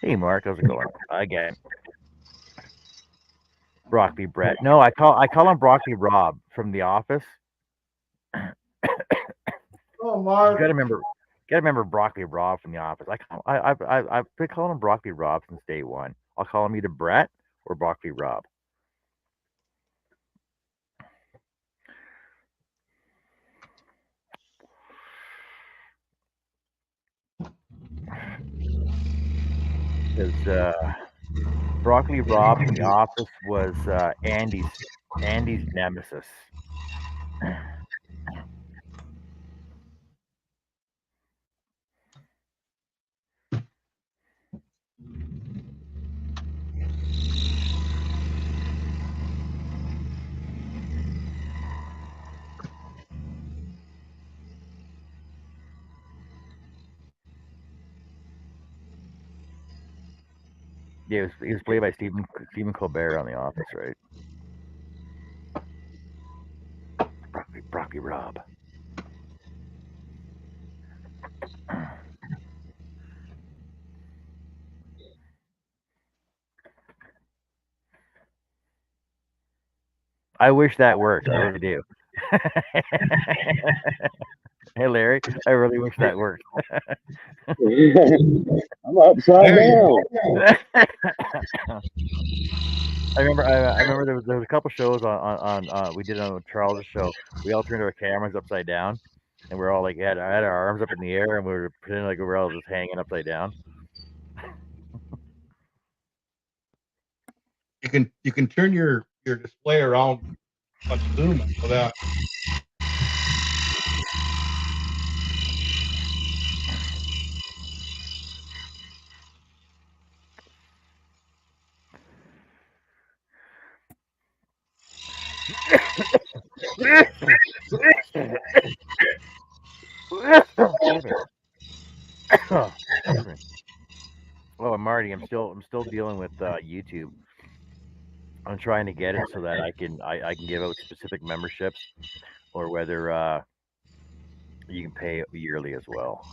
Hey, Mark, how's it going? Again, Broccoli Brett. No, I call him Broccoli Rob from The Office. Oh, You Mark. gotta remember Broccoli Rob from The Office. I've been calling him Broccoli Rob since day one. I'll call him either Brett or Broccoli Rob. Because Broccoli Rob from The Office was Andy's nemesis. Yeah, he was played by Stephen Colbert on The Office, right? Broccoli Rob. I wish that worked. I really do. Hey, Larry, I really wish that worked. I'm upside There you down. I remember there was a couple shows on we did on Charles' show. We all turned our cameras upside down, and we're all like had our arms up in the air, and we were pretending like we were all just hanging upside down. you can turn your display around on Zoom so that Excuse me. Excuse me. Oh, and Marty, I'm still dealing with YouTube. I'm trying to get it so that I can give out specific memberships, or whether you can pay yearly as well.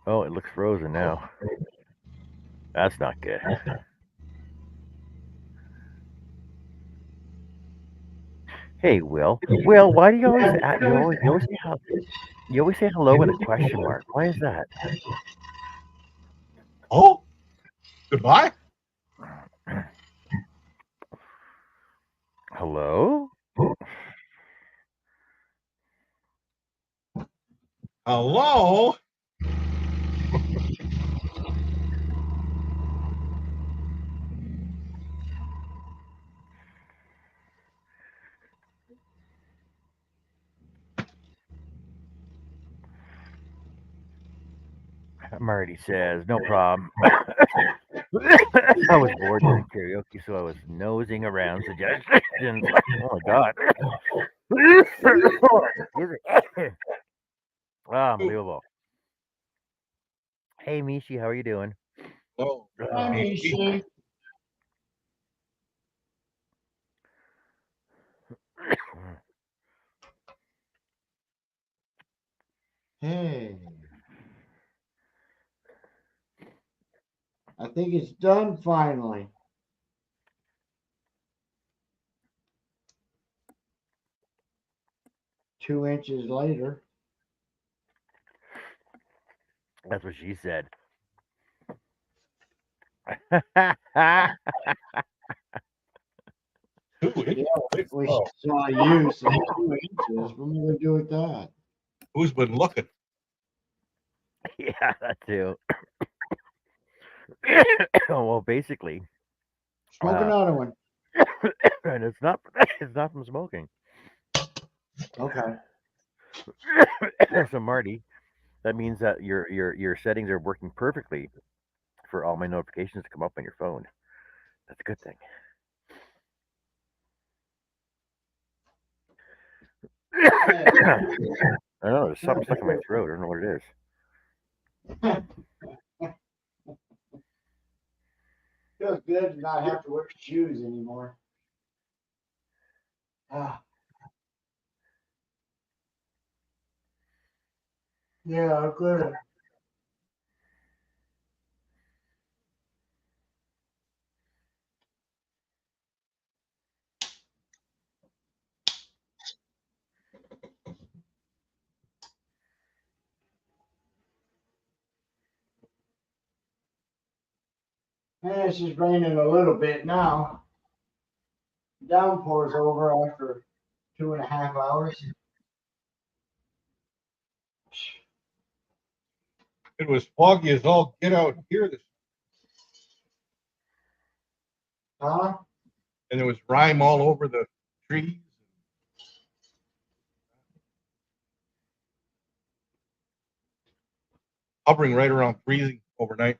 Oh, it looks frozen now. That's not good. Hey, Will. Will, why do you always you always say hello with a question mark? Why is that? Oh, goodbye. Hello? Hello. Marty says, no problem. I was bored during karaoke, so I was nosing around suggestions. Oh my god. Unbelievable. Hey Mishi, how are you doing? Oh, Hi, Mishi. Hey. I think it's done finally. Two inches later. That's what she said. We saw you, so 2 inches. What are we going to do with that? who's been looking? Yeah, that too. Well, basically, Smoke another one. and it's not from smoking. Okay. So Marty, that means that your settings are working perfectly for all my notifications to come up on your phone. That's a good thing. I know there's something stuck in my throat. I don't know what it is. Feels good to not have to wear shoes anymore. Ah. Yeah, good. It's just raining a little bit now. Downpour's over after 2.5 hours. It was foggy as all get out here this, Huh? and there was rime all over the trees. Hovering right around freezing overnight.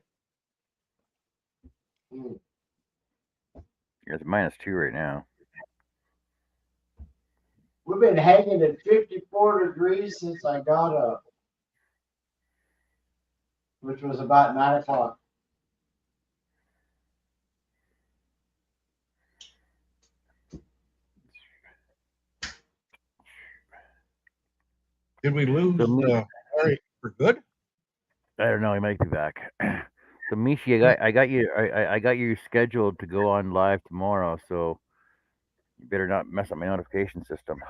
It's -2 right now. We've been hanging at 54 degrees since I got up, which was about 9 o'clock. Did we lose Harry for good? I don't know. He might be back. So Mishi, I got you scheduled to go on live tomorrow. So you better not mess up my notification system.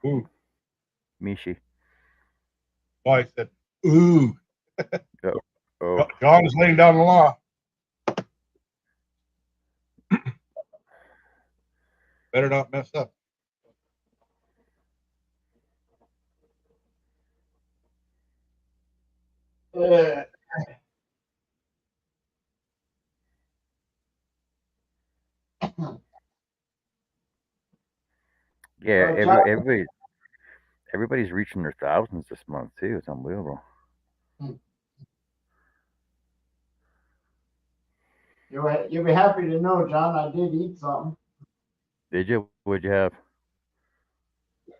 Ooh. Mishi. Oh, I said, ooh. Oh. John is laying down the law. Better not mess up. Yeah, everybody's reaching their thousands this month too. It's unbelievable. You'll be happy to know, John, I did eat something. Did you? What'd you have?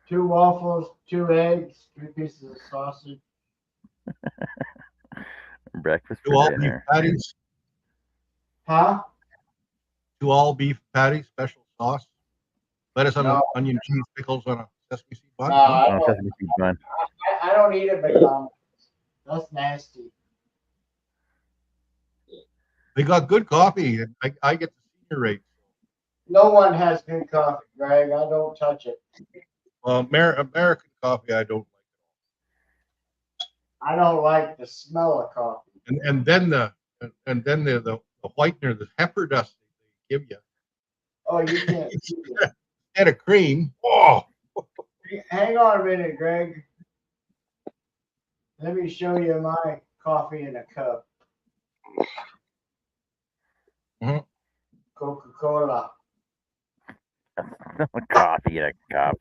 2 waffles, 2 eggs, 3 pieces of sausage. Breakfast 2 for all beef dinner. patties. Huh? 2 all beef patties, special sauce. Lettuce on No. onion, cheese, pickles on a sesame seed bun. No, Sesame seed bun. I don't eat it, McDonald's. That's nasty. They got good coffee. I get the senior rate. No one has good coffee, Greg. I don't touch it. Well, American coffee, I don't I don't like the smell of coffee. like. And then the whitener, the pepper dust they give you Oh, you can't see it. instead of cream. Oh, Hang on a minute, Greg. Let me show you my coffee in a cup. Mhm. Coca-Cola. Coffee in a cup.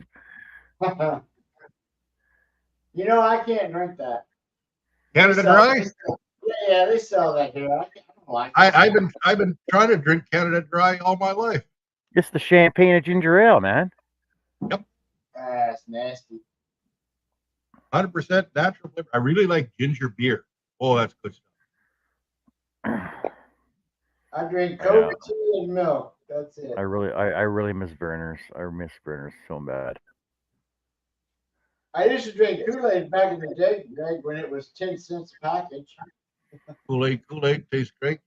You know, I can't drink that. Canada They sell- Dry. Yeah, they sell that here. I don't like it. I've been trying to drink Canada Dry all my life. Just the champagne and ginger ale, man. That's nasty. 100% natural flavor. I really like ginger beer. Oh, that's good stuff. I drink Coke, tea, and milk. That's it. I really miss Burners. I miss Burners so bad. I used to drink Kool-Aid back in the day, Greg, when it was 10 cents a package. Kool-Aid tastes great.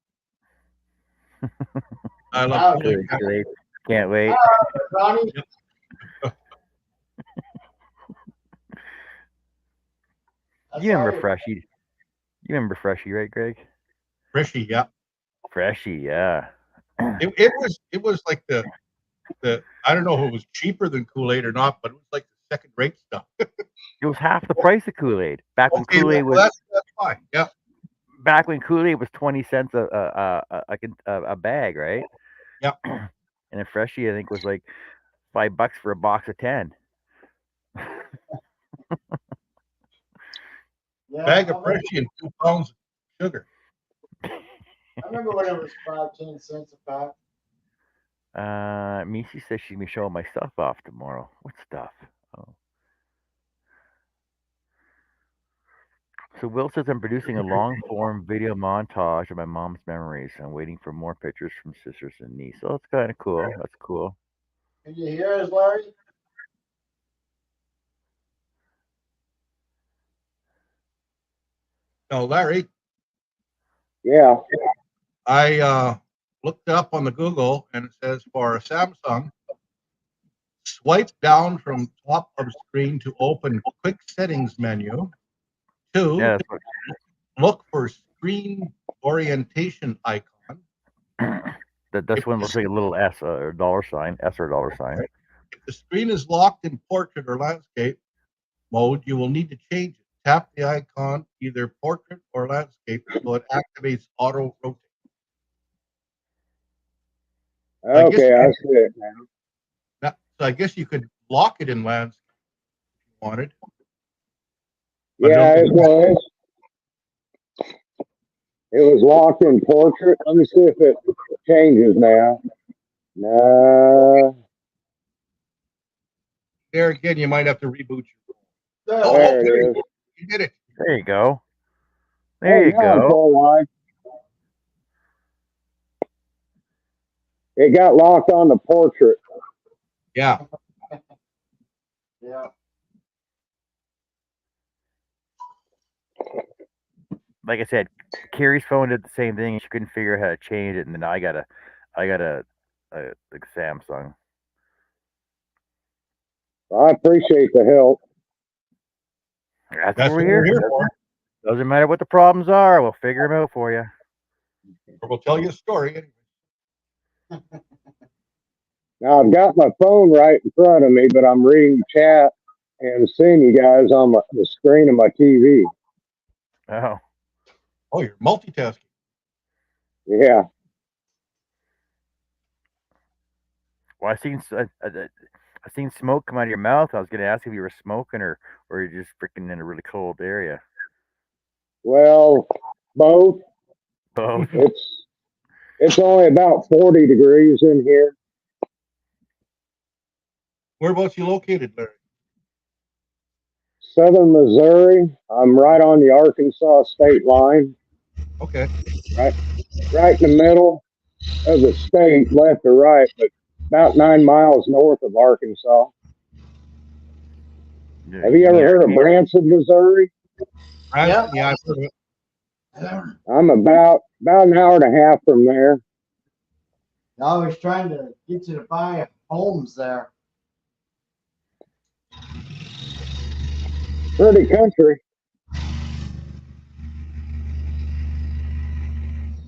I Now love it Kool-Aid. Can't wait. Ronnie, You remember Freshie? You remember Freshie, right, Greg? Freshy, yeah. Freshie, yeah. It was like the I don't know if it was cheaper than Kool-Aid or not, but it was like the second rate stuff. It was half the price of Kool-Aid. Back when Okay, Kool-Aid well, was that's fine. Yeah. back when Kool-Aid was 20 cents a bag, right? Yep. And a Freshie, I think, was like $5 for a box of 10. yeah, Bag of I remember- Freshy and 2 pounds of sugar. I remember when it was 5-10 cents a pack. Missy says she's gonna be showing my stuff off tomorrow. What stuff? Oh. So Will says I'm producing a long form video montage of my mom's memories. I'm waiting for more pictures from sisters and niece. So that's kind of cool. That's cool. Can you hear us, Larry? Now, Larry, Yeah. I looked it up on the Google and it says for a Samsung, swipe down from top of screen to open quick settings menu. 2, Yeah, that's what, look for screen orientation icon. this one looks like a little S or a dollar sign. S or a dollar sign. If the screen is locked in portrait or landscape mode, you will need to change it. Tap the icon, either portrait or landscape, so it activates auto rotate. I guess- Okay, I see it now. So I guess you could lock it in landscape if you wanted. But Yeah, don't- it was. It was locked in portrait. Let me see if it changes now. No. There again, you might have to reboot your There. Oh, There there it you is. go. You did it. There you go. There Hey, you now it's go. all live. It got locked on the portrait. Yeah. Yeah. Like I said, Carrie's phone did the same thing. She couldn't figure out how to change it, and then I got a like Samsung. I appreciate the help. That's That's what we're here for. for. Doesn't matter what the problems are, we'll figure them out for you. Or we'll tell you a story. Anyway. Now I've got my phone right in front of me, but I'm reading the chat and seeing you guys on the screen of my TV. Oh, Oh, you're multitasking. Yeah. well, I seen smoke come out of your mouth. I was gonna ask if you were smoking or you're just freaking in a really cold area. Well, both. Both. It's only about 40 degrees in here. Whereabouts you located, Larry? Southern Missouri. I'm right on the Arkansas state line, Okay. right in the middle of the state, left or right, but about 9 miles north of Arkansas. Have you ever heard of Branson, Missouri? Yeah. Yeah, I've heard of it. I'm about an hour and a half from there. I was trying to get you to buy homes there. Pretty country.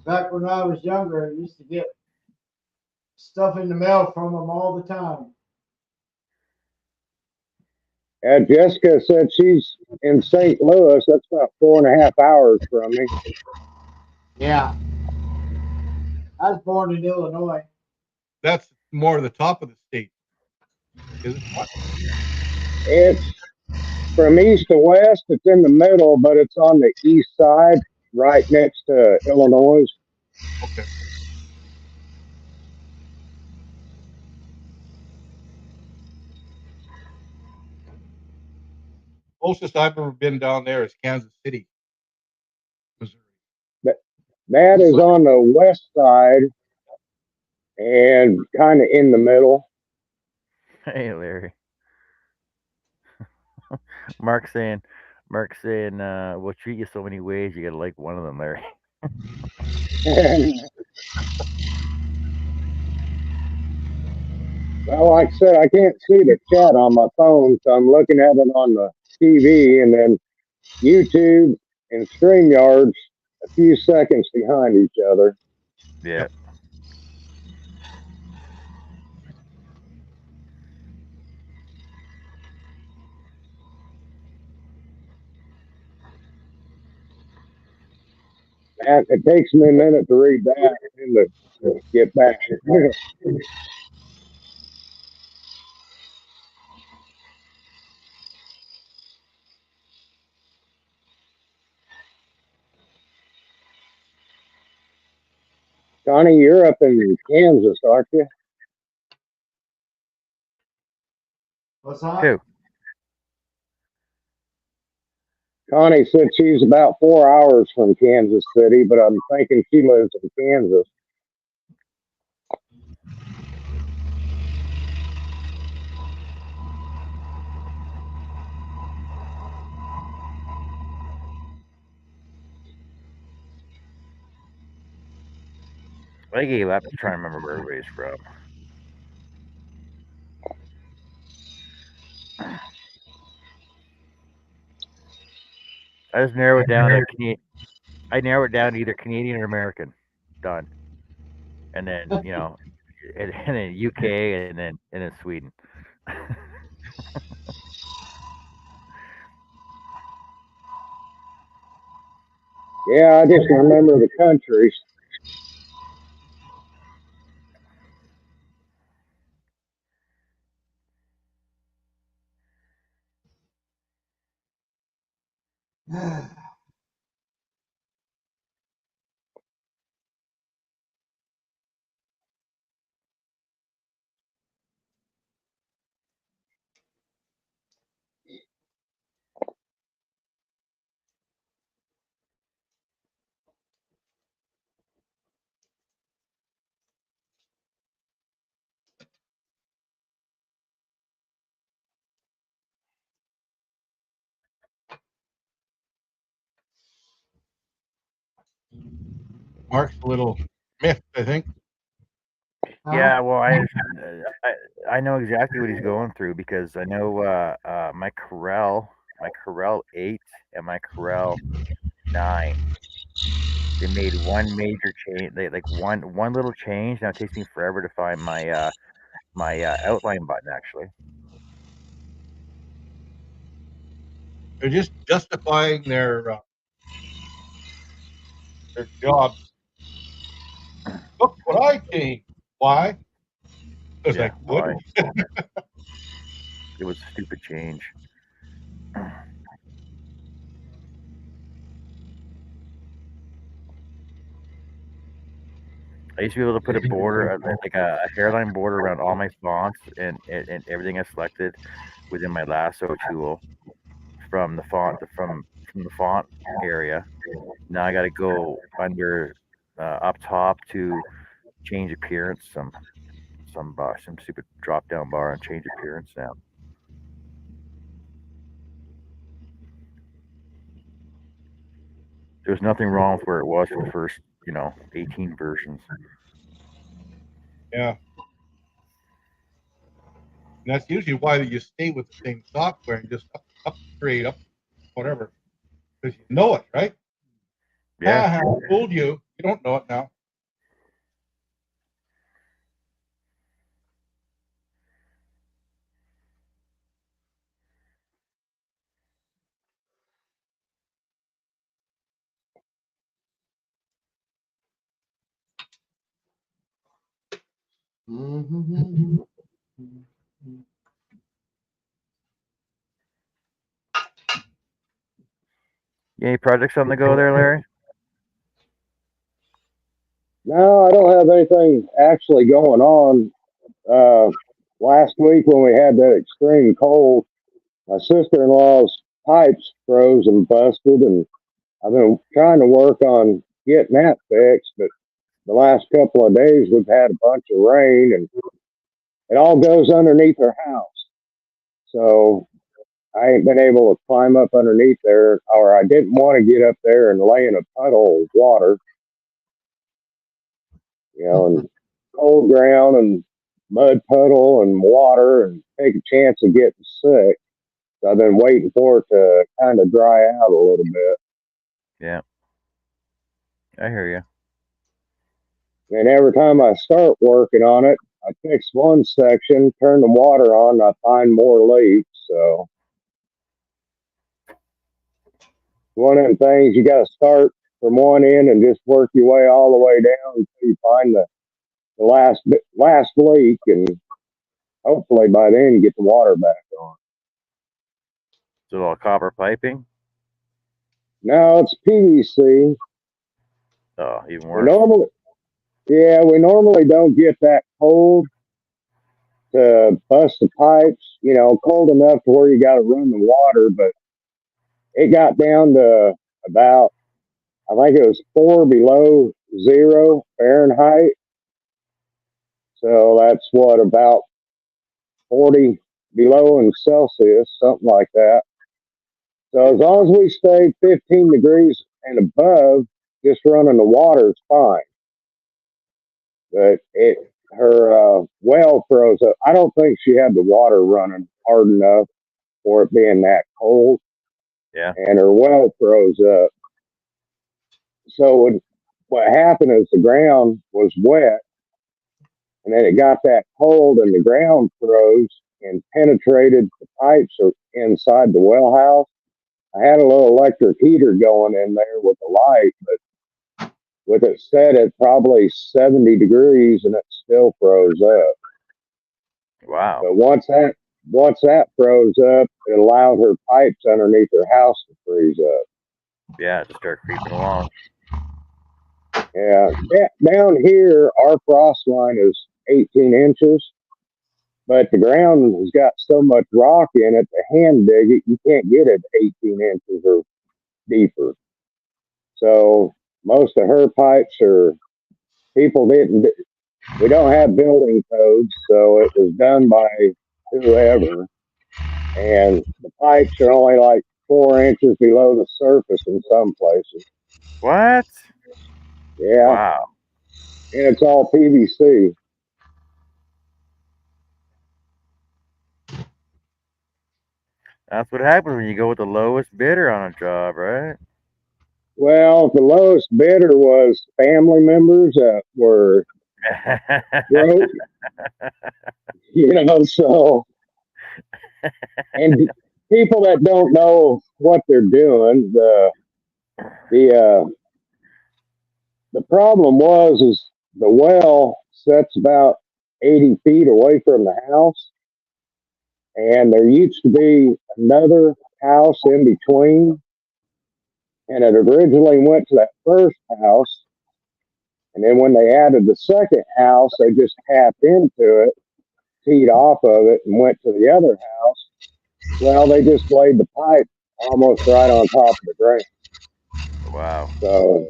Back when I was younger, I used to get stuff in the mail from them all the time. And Jessica said she's in St. Louis. That's about 4.5 hours from me. Yeah. I was born in Illinois. That's more the top of the state. Is it not? It's from east to west. It's in the middle, but it's on the east side, right next to Illinois. Okay. Closest I've ever been down there is Kansas City, Missouri. That is on the west side and kind of in the middle. Hey, Larry. Mark saying, we'll treat you so many ways. You gotta like one of them, Larry. Well, like I said, I can't see the chat on my phone, so I'm looking at it on the TV, and then YouTube and StreamYard's a few seconds behind each other. Yeah. And it takes me a minute to read that and to get back. Connie, you're up in Kansas, aren't you? What's that? Who? Connie said she's about 4 hours from Kansas City, but I'm thinking she lives in Kansas. I gave up trying to remember where everybody's from. I just narrow it down to I narrow it down to either Canadian or American. Done. And then and then UK and then Sweden. Yeah, I just remember the countries. Mark's a little miffed, I think. Yeah, well, I know exactly what he's going through because I know my Corel 8 and my Corel 9. They made one major change. They like one little change. Now it takes me forever to find my outline button actually. They're just justifying their job. Look what I changed. Why? Because I could. Why? It was a stupid change. I used to be able to put a border, like a hairline border around all my fonts and everything I selected within my lasso tool from the font area. Now I got to go under up top to change appearance, some stupid drop down bar and change appearance now. There's nothing wrong with where it was for the first 18 versions. Yeah. And that's usually why you stay with the same software and just upgrade, whatever, because you know it, right? Yeah. I fooled you. You don't know it now. Mm-hmm. Any projects on the go there, Larry? No, I don't have anything actually going on. Uh, Last week when we had that extreme cold, my sister-in-law's pipes froze and busted, and I've been trying to work on getting that fixed. But the last couple of days we've had a bunch of rain, and it all goes underneath her house. So I ain't been able to climb up underneath there, or I didn't want to get up there and lay in a puddle of water, and cold ground and mud puddle and water and take a chance of getting sick. So I've been waiting for it to kind of dry out a little bit. Yeah. I hear you. And every time I start working on it, I fix one section, turn the water on, and I find more leaks. So one of them things you got to start from one end and just work your way all the way down until you find the last leak, and hopefully by then get the water back on. So all copper piping? Now it's PVC. Oh, even We worse. normally don't get that cold to bust the pipes, cold enough to where you got to run the water, but it got down to about, I think it was 4 below 0 Fahrenheit. So that's what, about 40 below in Celsius, something like that. So as long as we stay 15 degrees and above, just running the water is fine. But her well froze up. I don't think she had the water running hard enough for it being that cold, Yeah. and her well froze up. So what happened is the ground was wet, and then it got that cold, and the ground froze and penetrated the pipes inside the well house. I had a little electric heater going in there with a light, but with it set at probably 70 degrees, and it still froze up. Wow. But once that froze up, it allowed her pipes underneath her house to freeze up. Yeah, to start creeping along. Yeah, down here, our frost line is 18 inches, but the ground has got so much rock in it, to hand dig it, you can't get it 18 inches or deeper. So most of her pipes are, people didn't, we don't have building codes, so it was done by whoever. And the pipes are only like 4 inches below the surface in some places. What? Yeah, Wow. and it's all PVC. That's what happens when you go with the lowest bidder on a job, right? Well, the lowest bidder was family members that were broke, so, and people that don't know what they're doing. The the problem is the well sets about 80 feet away from the house, and there used to be another house in between, and it originally went to that first house, and then when they added the second house, they just tapped into it, teed off of it, and went to the other house. Well, they just laid the pipe almost right on top of the drain. Wow. So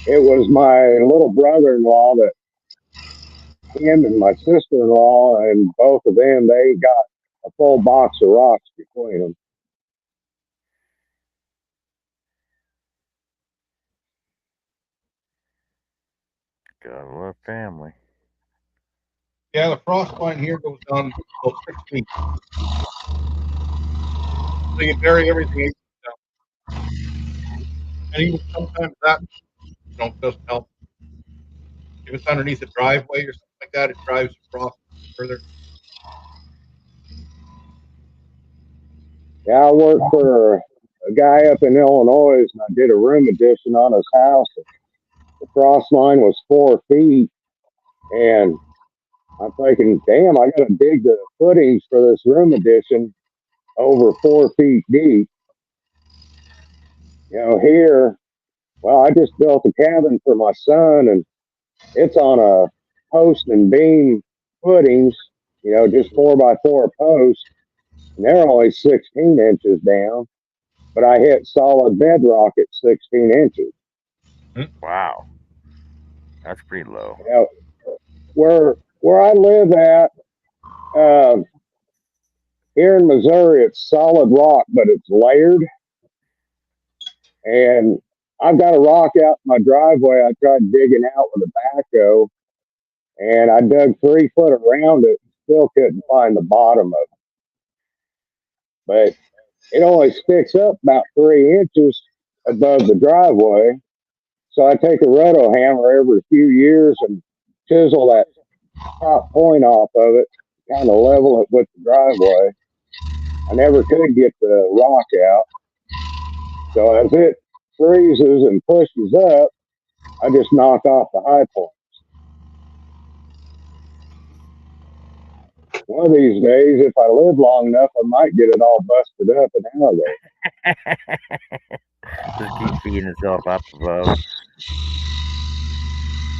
it was my little brother-in-law that, him and my sister-in-law, and both of them, they got a full box of rocks between them. God love family. Yeah, the frost line here goes down about 6 feet. So you bury everything 8 feet down. And even sometimes that, doesn't help. If it's underneath a driveway or something like that, it drives the frost further. Yeah, I worked for a guy up in Illinois, and I did a room addition on his house. The frost line was 4 feet, and I'm thinking, damn, I got to dig the footings for this room addition over 4 feet deep. Here, well, I just built a cabin for my son, and it's on a post and beam footings, just 4x4 posts, and they're only 16 inches down, but I hit solid bedrock at 16 inches. Wow, that's pretty low. Where I live at, here in Missouri, it's solid rock, but it's layered. And I've got a rock out in my driveway. I tried digging out with a backhoe, and I dug 3 foot around it, still couldn't find the bottom of it. But it only sticks up about 3 inches above the driveway. So I take a roto hammer every few years and chisel that top point off of it, kind of level it with the driveway. I never could get the rock out. So as it freezes and pushes up, I just knock off the high points. One of these days, if I live long enough, I might get it all busted up and out of there. Just keep feeding itself up above.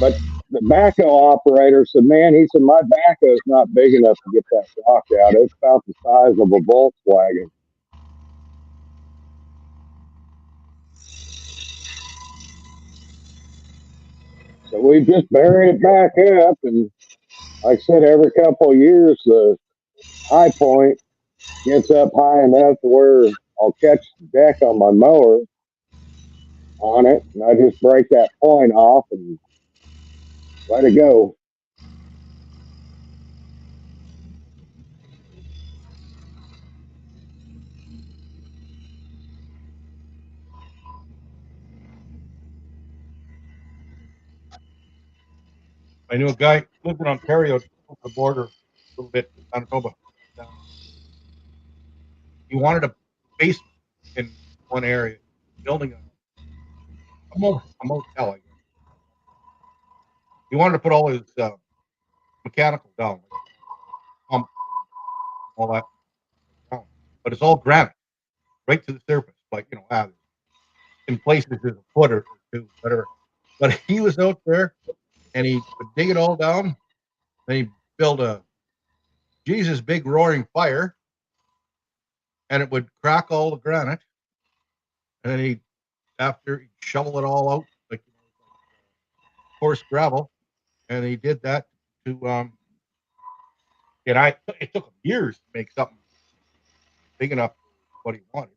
But the backhoe operator said, man, he said, my backhoe's not big enough to get that rock out. It's about the size of a Volkswagen. So we just buried it back up, and like I said, every couple of years, the high point gets up high enough to where I'll catch the deck on my mower on it, and I just break that point off and let it go. I knew a guy lived in Ontario, over the border a little bit, Manitoba. He wanted a basement in one area, building a motel, I guess. He wanted to put all his mechanical down, like pump, all that down. But it's all granite, right to the surface, like, in places there's a foot or two, whatever. But he was out there, and he would dig it all down. Then he built a Jesus big roaring fire, and it would crack all the granite. And then after he'd shovel it all out, like coarse gravel, and he did that to and it took him years to make something big enough for what he wanted.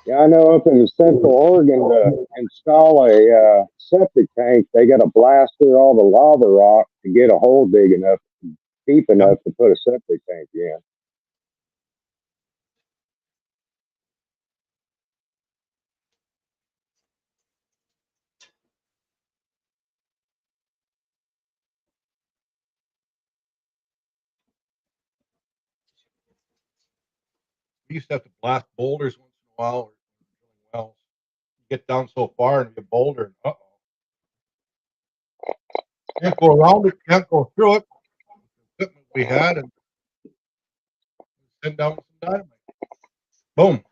Yeah, I know up in Central Oregon to install a septic tank, they got to blast through all the lava rock to get a hole big enough, deep enough to put a septic tank in. We used to have to blast boulders once in a while, or wells. You get down so far and you boulder, and can't go around it, can't go through it. The equipment we had, and send down some dynamite. Boom.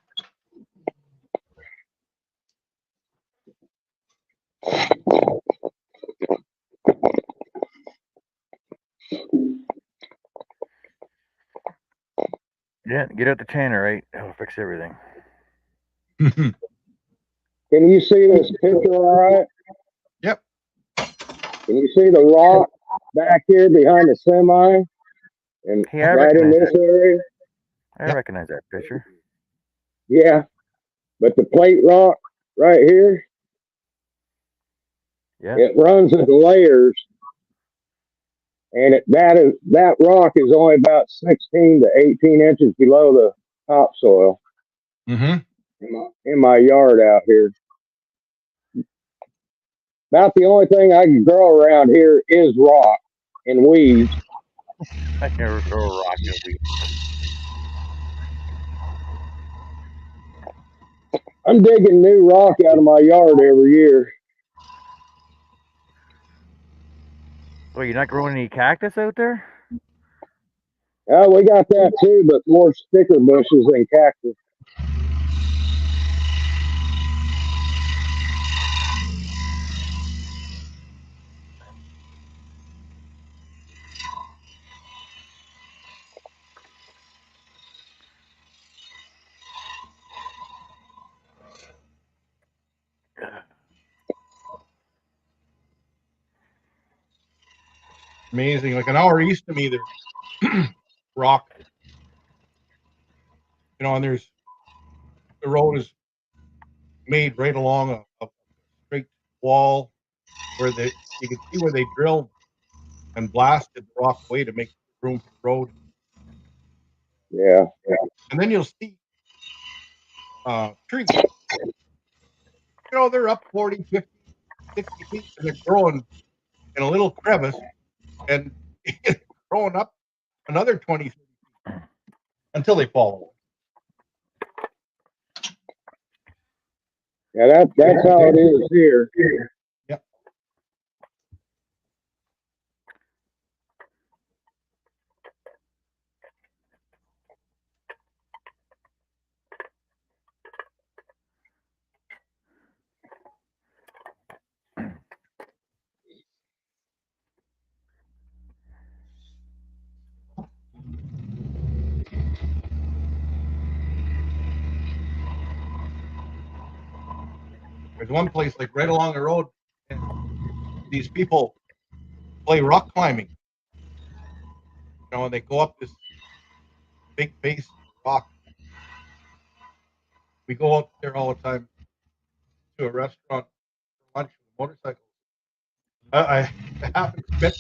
Yeah, get out the tannerite. That'll fix everything. Can you see this picture all right? Yep. Can you see the rock back here behind the semi? And Hey, I right in recognize this that. area? I recognize that picture. Yeah. But the plate rock right here, Yeah. It runs in layers, and that rock is only about 16 to 18 inches below the topsoil Mm-hmm. in my yard out here. About the only thing I can grow around here is rock and weeds. I never throw a rock in a weed. I'm digging new rock out of my yard every year. Oh, you're not growing any cactus out there? We got that too, but more sticker bushes than cactus. Amazing. Like an hour east of me, there's rock. You know, and the road is made right along a straight wall where you can see where they drilled and blasted the rock away to make room for the road. Yeah. And then you'll see trees. You know, they're up 40, 50, 60 feet, and they're growing in a little crevice and growing up another 20 feet until they fall. Yeah, that's how it is here. Yep. There's one place like right along the road, and these people play rock climbing. You know, and they go up this big face of rock. We go up there all the time to a restaurant for lunch with motorcycles. I happen to bet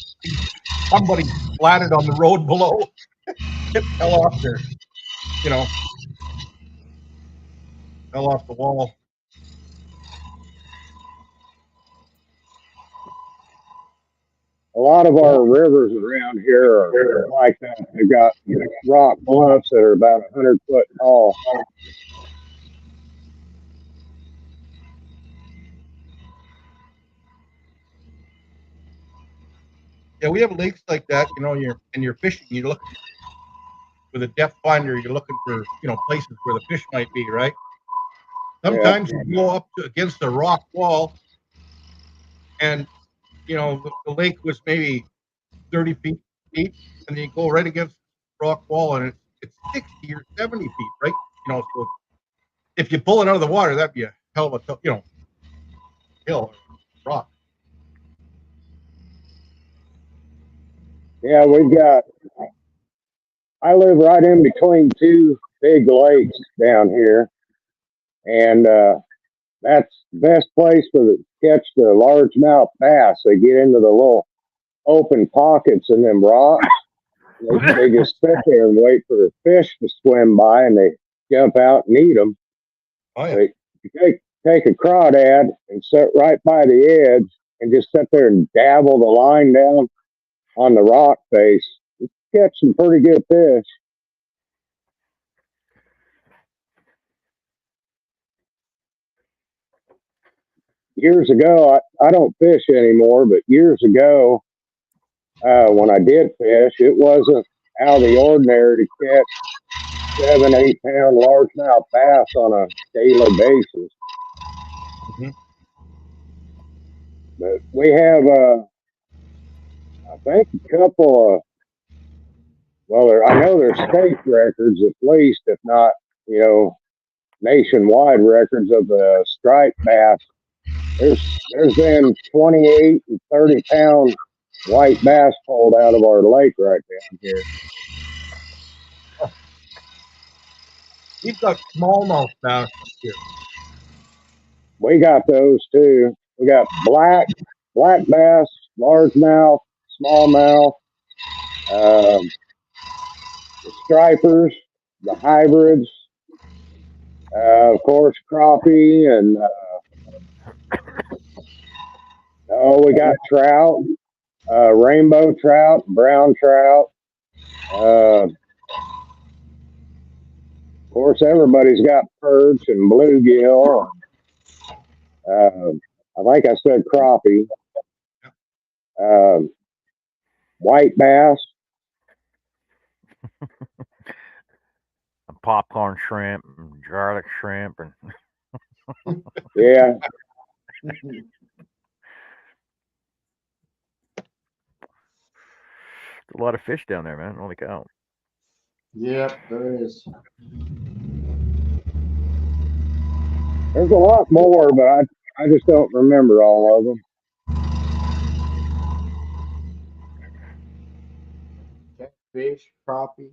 somebody flatted on the road below. It fell off there, you know, fell off the wall. A lot of our rivers around here are like that. They've got rock bluffs that are about 100 foot tall. Yeah, we have lakes like that. You know, you're fishing. You look with a depth finder. You're looking for places where the fish might be. Right. Yeah. Sometimes you go up against a rock wall, and the lake was maybe 30 feet deep, and then you go right against the rock wall, and it's 60 or 70 feet, right? So if you pull it out of the water, that'd be a hell of a hill or rock. Yeah, I live right in between two big lakes down here, and that's the best place to catch the largemouth bass. They get into the little open pockets in them rocks. They just sit there and wait for the fish to swim by, and they jump out and eat them. Oh yeah. You take a crawdad and sit right by the edge and just sit there and dabble the line down on the rock face. You catch some pretty good fish. Years ago, I don't fish anymore, but years ago, when I did fish, it wasn't out of the ordinary to catch 7-8 pound largemouth bass on a daily basis. Mm-hmm. But we have, I think, a couple of, I know there's state records at least, if not, nationwide records of the striped bass. There's been 28 and 30 pound white bass pulled out of our lake right down here. We've got smallmouth bass here. We got those too. We got black black bass, largemouth, smallmouth, the stripers, the hybrids, of course, crappie, and we got trout, rainbow trout, brown trout. Of course, everybody's got perch and bluegill. I think I said crappie. White bass. Popcorn shrimp, and garlic shrimp, and Yeah. there's a lot of fish down there, man. Holy cow! Yep, there is. There's a lot more, but I just don't remember all of them. Fish, crappie.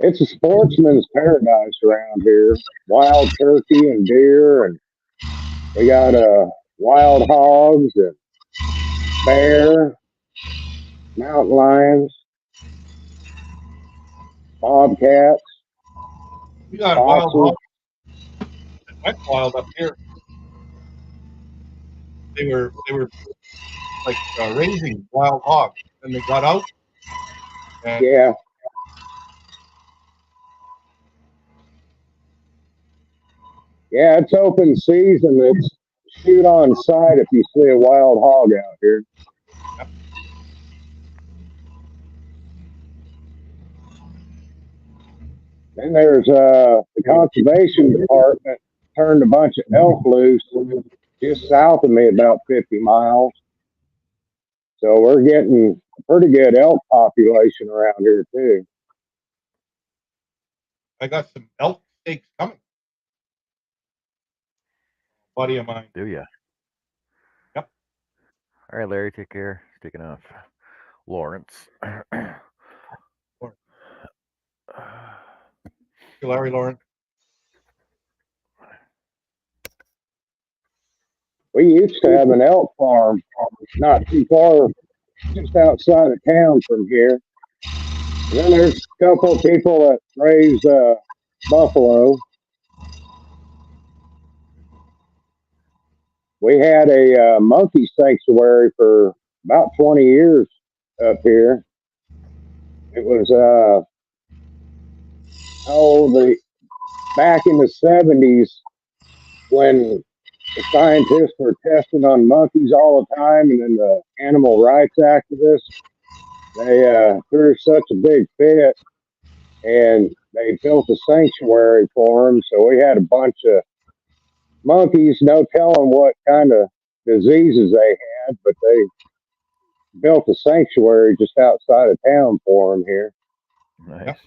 It's a sportsman's paradise around here. Wild turkey and deer, and we got wild hogs and bear, mountain lions, bobcats. We got wild hogs. Went wild up here. They were like raising wild hogs, and they got out. And Yeah. Yeah, it's open season. It's shoot on sight if you see a wild hog out here. Then there's the conservation department turned a bunch of elk loose just south of me, about 50 miles. So we're getting a pretty good elk population around here too. I got some elk steaks coming. Buddy of mine. Do ya? Yep. All right, Larry, take care. Taking off. Lawrence. Larry Lawrence. We used to have an elk farm not too far, just outside of town from here. And then there's a couple of people that raise buffalo. We had a monkey sanctuary for about 20 years up here. It was back in the 70s when the scientists were testing on monkeys all the time, and then the animal rights activists, they threw such a big fit, and they built a sanctuary for them. So we had a bunch of monkeys, no telling what kind of diseases they had, but they built a sanctuary just outside of town for them here. Nice. Yep.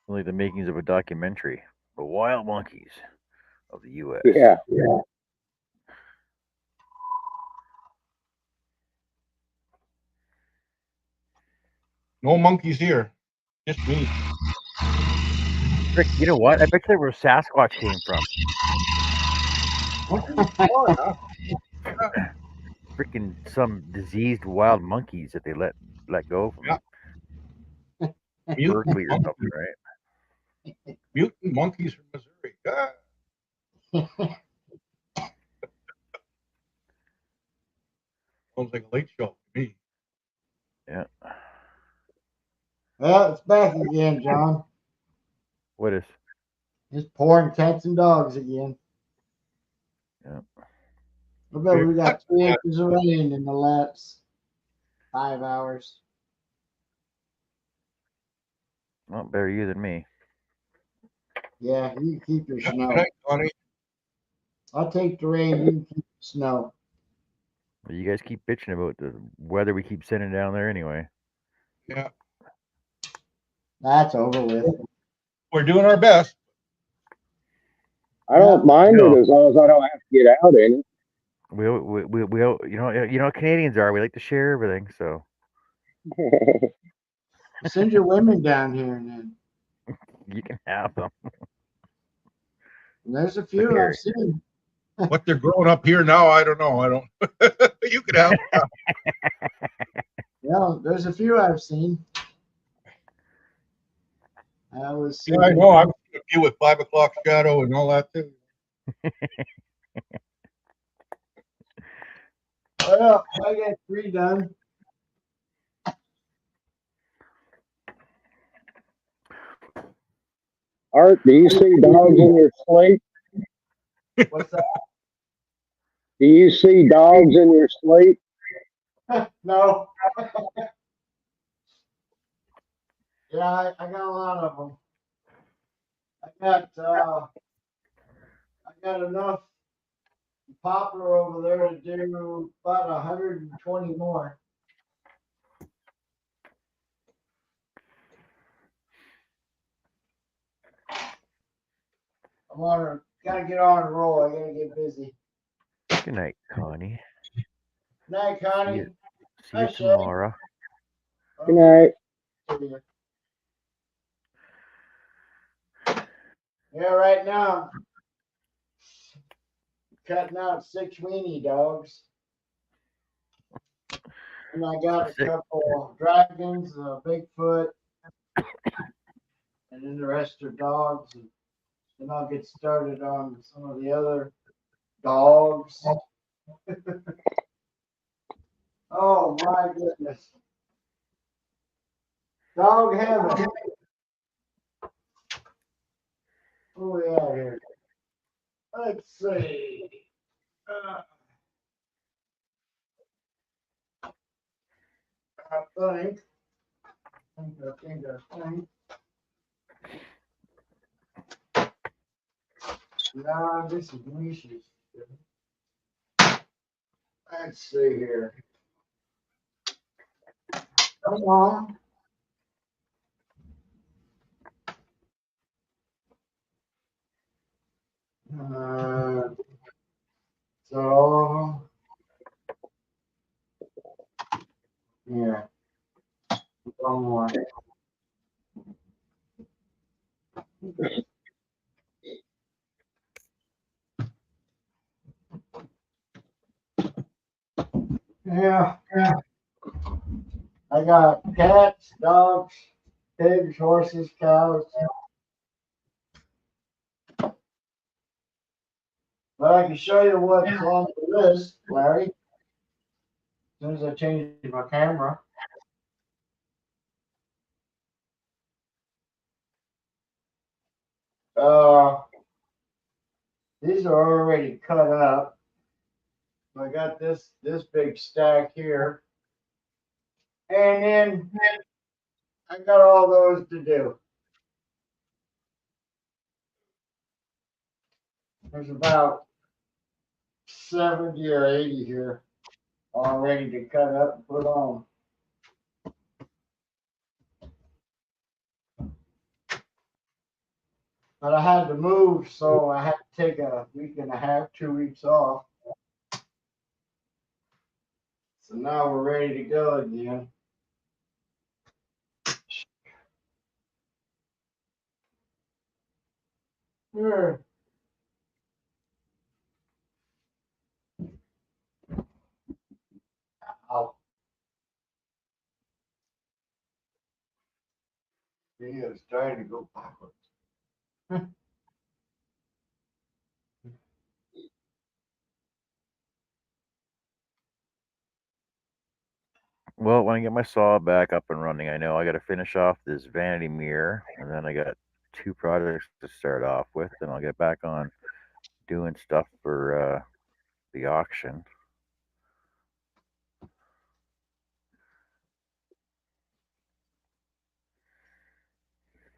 Only the makings of a documentary, The Wild Monkeys of the U.S. Yeah. No monkeys here. Just me. Rick, you know what? I bet you where Sasquatch came from. Freaking some diseased wild monkeys that they let go from Berkeley or something, right? Mutant monkeys from Missouri. Ah. Sounds like a late show to me. Yeah. Well, it's back again, John. What is? It's pouring cats and dogs again. Yeah. I bet we got 3 inches of rain in the last 5 hours. Well, better you than me. Yeah, you keep your snow. Good night, Tony. I'll take the rain, you keep the snow. Well, you guys keep bitching about the weather we keep sending down there anyway. Yeah. That's over with. We're doing our best. I don't mind it as long as I don't have to get out in it. you know, Canadians are. We like to share everything, so Send your women down here, and then you can have them. there's a But few here, I've seen. What they're growing up here now, I don't know. I don't. You could have. Yeah, there's a few I've seen. I was Yeah, I seeing. know. I'm a few with 5 o'clock shadow and all that too. Well, I got 3 done. Art, do you see dogs in your sleep? What's that? Do you see dogs in your sleep? No. Yeah, I got a lot of them. I got enough poplar over there to do about 120 more. Gotta get on and roll. I gotta get busy. good night, Connie. Night, See Connie. you, see Hi, you Shay. tomorrow. Good night. Yeah, right now I'm cutting out 6 weenie dogs. And I got a Sick. couple of dragons, a Bigfoot, and then the rest are dogs. And then I'll get started on some of the other dogs. Oh my goodness. Dog heaven. Who we at here? Let's see. I think. No, this is niches. Let's see here. Come on. So, yeah, one more. Yeah. I got cats, dogs, pigs, horses, cows. But I can show you what's on the list, Larry. As soon as I change my camera. These are already cut up. I got this big stack here. And then I got all those to do. There's about 70 or 80 here, all ready to cut up and put on. But I had to move, so I had to take a week and a half, 2 weeks off. So now we're ready to go again. Sure. Ow. He is trying to go backwards. Well, when I get my saw back up and running, I know I got to finish off this vanity mirror, and then I got 2 projects to start off with, and I'll get back on doing stuff for the auction.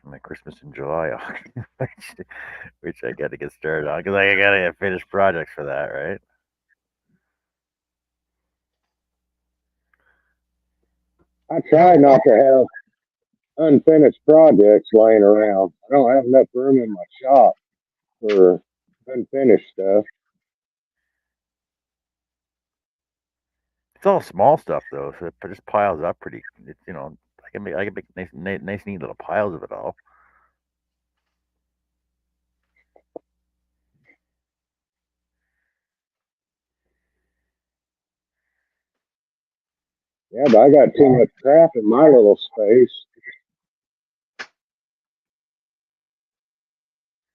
My Christmas in July auction, which I got to get started on because I got to finish projects for that, right? I try not to have unfinished projects laying around. I don't have enough room in my shop for unfinished stuff. It's all small stuff though, so it just piles up pretty. It's I can make nice neat little piles of it all. Yeah, but I got too much crap in my little space.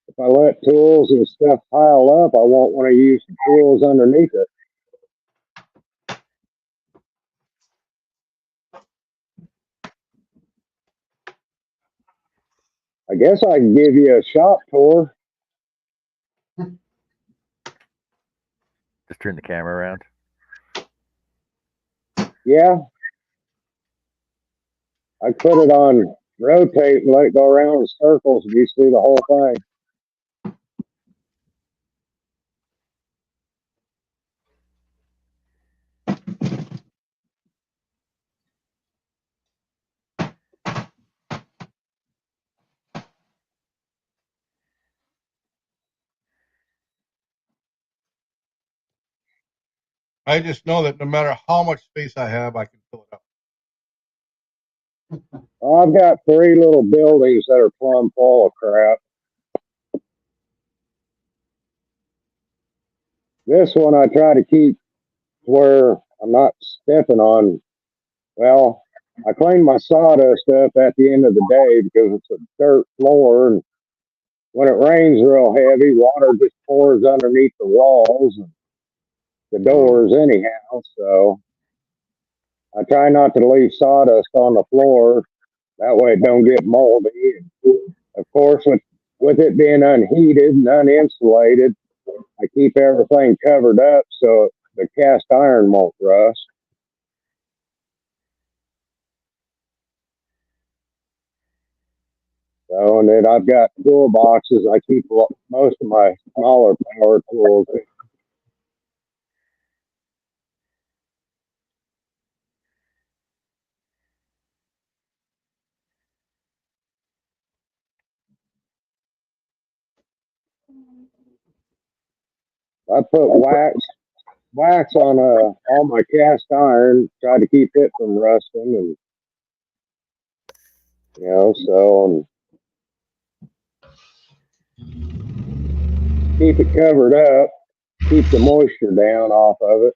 If I let tools and stuff pile up, I won't want to use the tools underneath it. I guess I can give you a shop tour. Just turn the camera around. Yeah. I put it on rotate and let it go around in circles and you see the whole thing. I just know that no matter how much space I have, I can fill it up. I've got 3 little buildings that are plumb full of crap. This one I try to keep where I'm not stepping on. Well, I clean my sawdust up at the end of the day because it's a dirt floor, and when it rains real heavy, water just pours underneath the walls and the doors anyhow. So I try not to leave sawdust on the floor. That way it don't get moldy. And of course, with it being unheated and uninsulated, I keep everything covered up so the cast iron won't rust. So, and then I've got toolboxes. I keep most of my smaller power tools. I put wax on all my cast iron, try to keep it from rusting, and so keep it covered up, keep the moisture down off of it.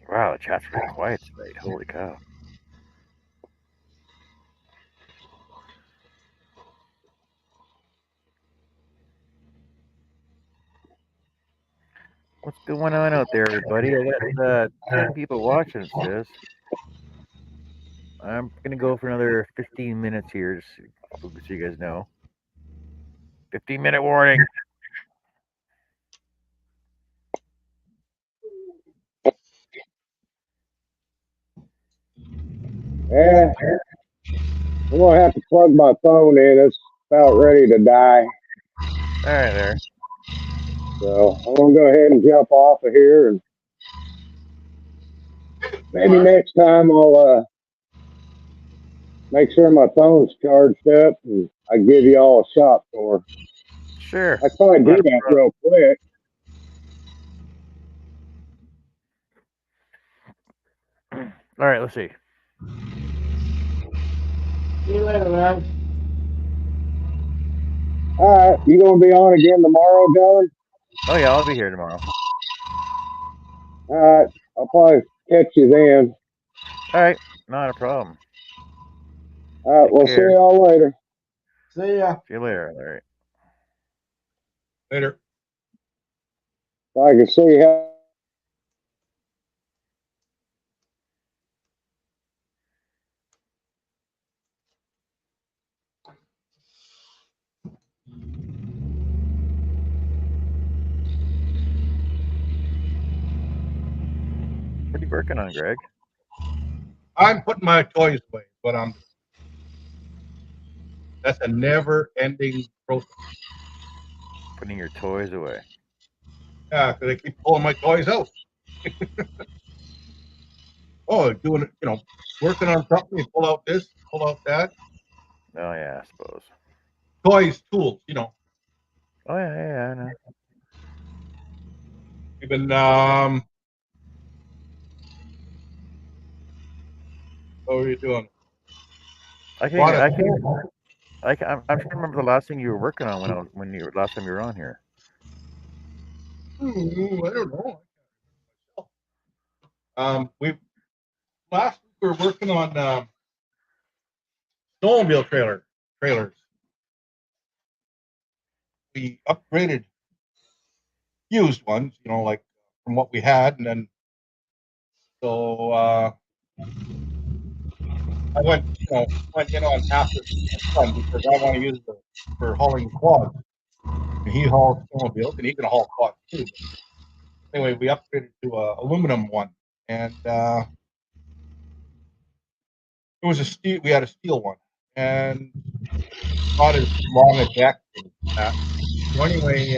Wow, the chat's really quiet tonight. Holy cow. What's going on out there, everybody? I got 10 people watching, it says. I'm going to go for another 15 minutes here, just so you guys know. 15-minute warning. Yeah, I'm gonna have to plug my phone in. It's about ready to die. All right, there. So I'm gonna go ahead and jump off of here, and maybe next time I'll make sure my phone's charged up, and I give you all a shop tour. Sure. I probably do that real quick. All right, let's see. See you later, man. All right, you gonna be on again tomorrow, John? Oh yeah, I'll be here tomorrow. All right, I'll probably catch you then. All right, not a problem. All right, we'll see care. y'all later. See ya. See you later, Larry. Later. I can see how. What are you working on, Greg? I'm putting my toys away, but that's a never-ending process. Putting your toys away. Yeah, because they keep pulling my toys out. Oh, doing it, working on something. You pull out this, pull out that. Oh yeah, I suppose. Toys, tools. Oh yeah, I know. Even what were you doing? I'm trying to remember the last thing you were working on last time you were on here. Ooh, I don't know. Last week we were working on snowmobile trailers. We upgraded used ones, like from what we had, and then so I went in on half the fun because I want to use it for hauling quads. And he hauls snowmobiles, and he can haul quads too. But anyway, we upgraded to a aluminum one, and it was a steel. We had a steel one, and not as long a deck as that. So anyway,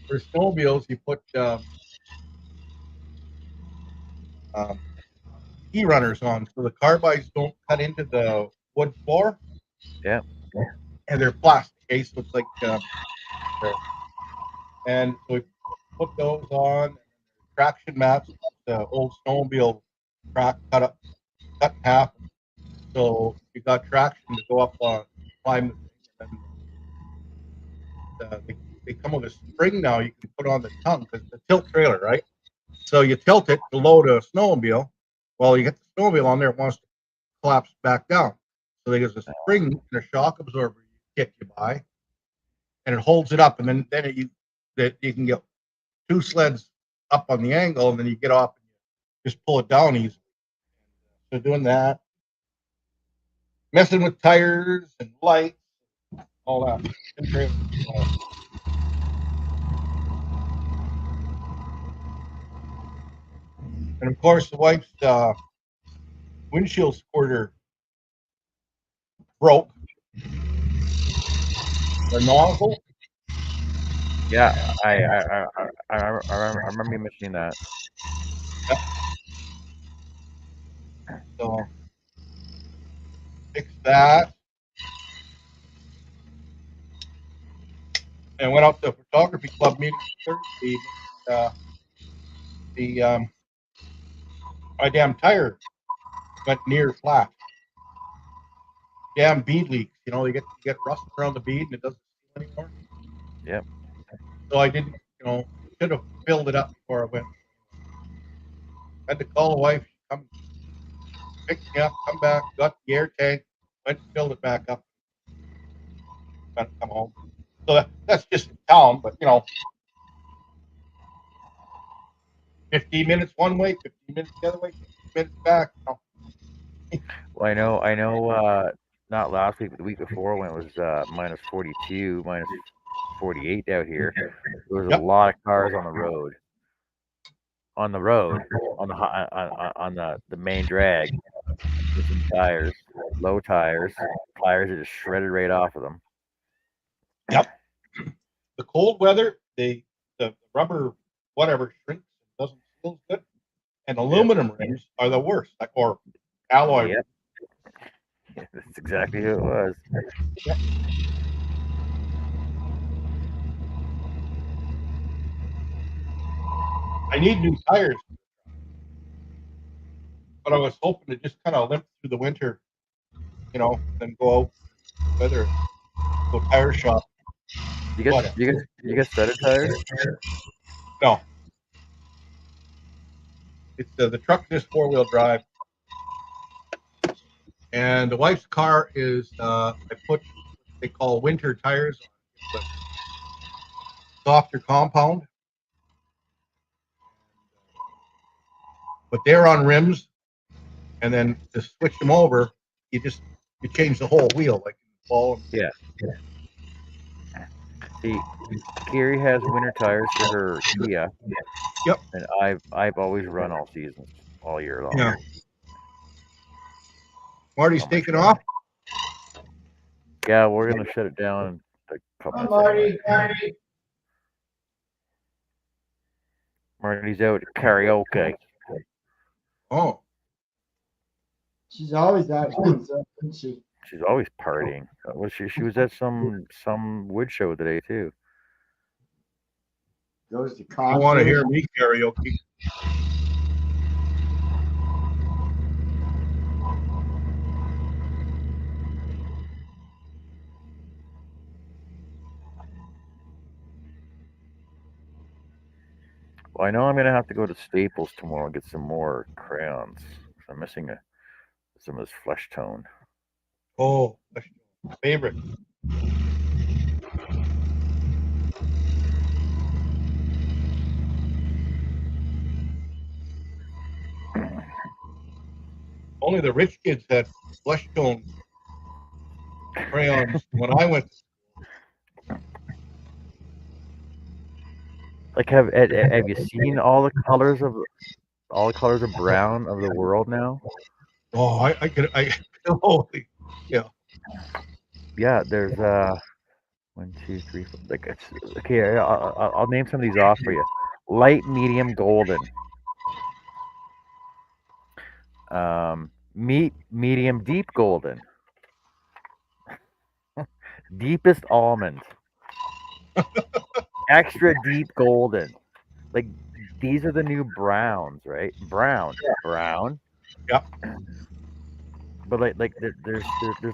for snowmobiles, he put E-runners on, so the carbines don't cut into the wood floor. Yeah. And they're plastic, okay? So it's like, and so we put those on. Traction mats, the old snowmobile track cut in half. So you got traction to go up on, climb the thing. And then they come with a spring now you can put on the tongue because it's a tilt trailer, right? So you tilt it to load a snowmobile. Well, you get the snowmobile on there, it wants to collapse back down. So there's a spring and a shock absorber you kick you by, and it holds it up, and then you can get two sleds up on the angle, and then you get off and you just pull it down easily. So doing that, messing with tires and lights, all that. And of course, the wife's windshield squirter broke. The nozzle. Yeah, I remember you mentioning that. Yep. So fix that, and went out to a photography club meeting Thursday. My damn tire went near flat. Damn bead leaks. You get rust around the bead and it doesn't seal anymore. Yep. So I didn't, should have filled it up before I went. Had to call the wife, come pick me up, come back, got the air tank, went and filled it back up. Got to come home. So that's just in town, but 15 minutes one way, 15 minutes the other way, 15 minutes back. Well, I know. Not last week, but the week before, when it was minus 42, minus 48 out here, there was a lot of cars on the road. On the main drag, with some tires, low tires are just shredded right off of them. Yep. The cold weather, the rubber whatever shrinks, doesn't feel good, and aluminum rims are the worst, or alloy. Yep. That's exactly who it was. Yep. I need new tires, but I was hoping to just kind of limp through the winter, then go out, weather, go tire shop. You get studded tires? No. It's the truck is 4-wheel drive, and the wife's car is I put what they call winter tires on it. It's a softer compound, but they're on rims. And then to switch them over, you change the whole wheel, like fall. Yeah. See, Carrie has winter tires for her Kia. Yep. And I've always run all seasons, all year long. Yeah. Marty's taking off. Yeah, we're gonna shut it down in a couple Hi, minutes. Marty. Marty's out at karaoke. Oh, She's always out doing stuff, isn't she? She's always partying. She was at some wood show today too. Goes to I concerts. want to hear me karaoke. Well, I know I'm gonna have to go to Staples tomorrow and get some more crayons. I'm missing some of this flesh tone. Oh, that's my favorite. Only the rich kids had flesh tone crayons when I went. Like, have you seen all the colors of brown of the world now? Oh, I holy, yeah. Yeah, there's 1, 2, 3, 4. Like, it's okay. I'll name some of these off for you. Light, medium, golden. Medium, deep golden. Deepest almond. Extra deep golden. Like, these are the new browns, right? Brown. Yep. But like there's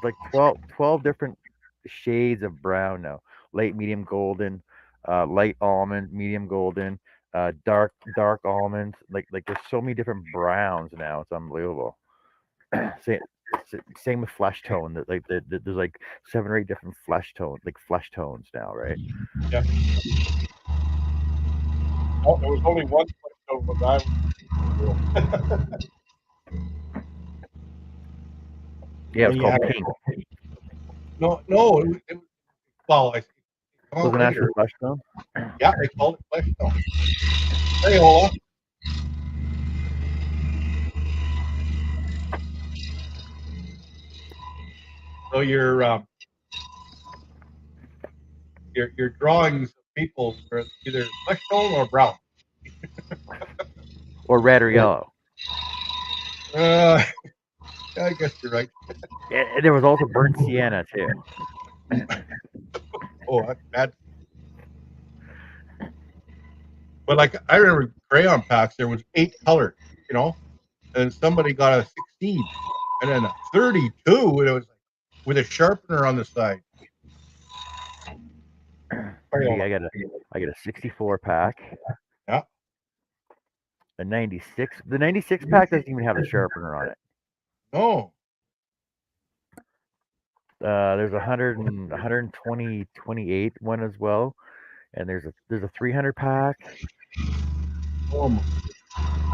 like 12 different shades of brown now. Light, medium, golden, light almond, medium golden, dark almond. Like there's so many different browns now. It's unbelievable. Same with flesh tone. That there's like 7 or 8 different flesh tones now, right? Yeah. Oh, there was only one flesh tone when I was. Yeah, it's called pink. No. Well, I Was an actual flesh tone? Yeah, they called it flesh tone. Crayola. So your drawings of people are either flesh tone or brown. Or red or yellow. I guess you're right. And there was also burnt sienna too. Oh, that's bad. But like I remember crayon packs, there was 8 colors, and somebody got a 16, and then a 32, and it was like with a sharpener on the side. I got a 64 pack. Yeah. A 96. The 96 pack doesn't even have a sharpener on it. No. There's 120 28 one as well, and there's a 300 pack.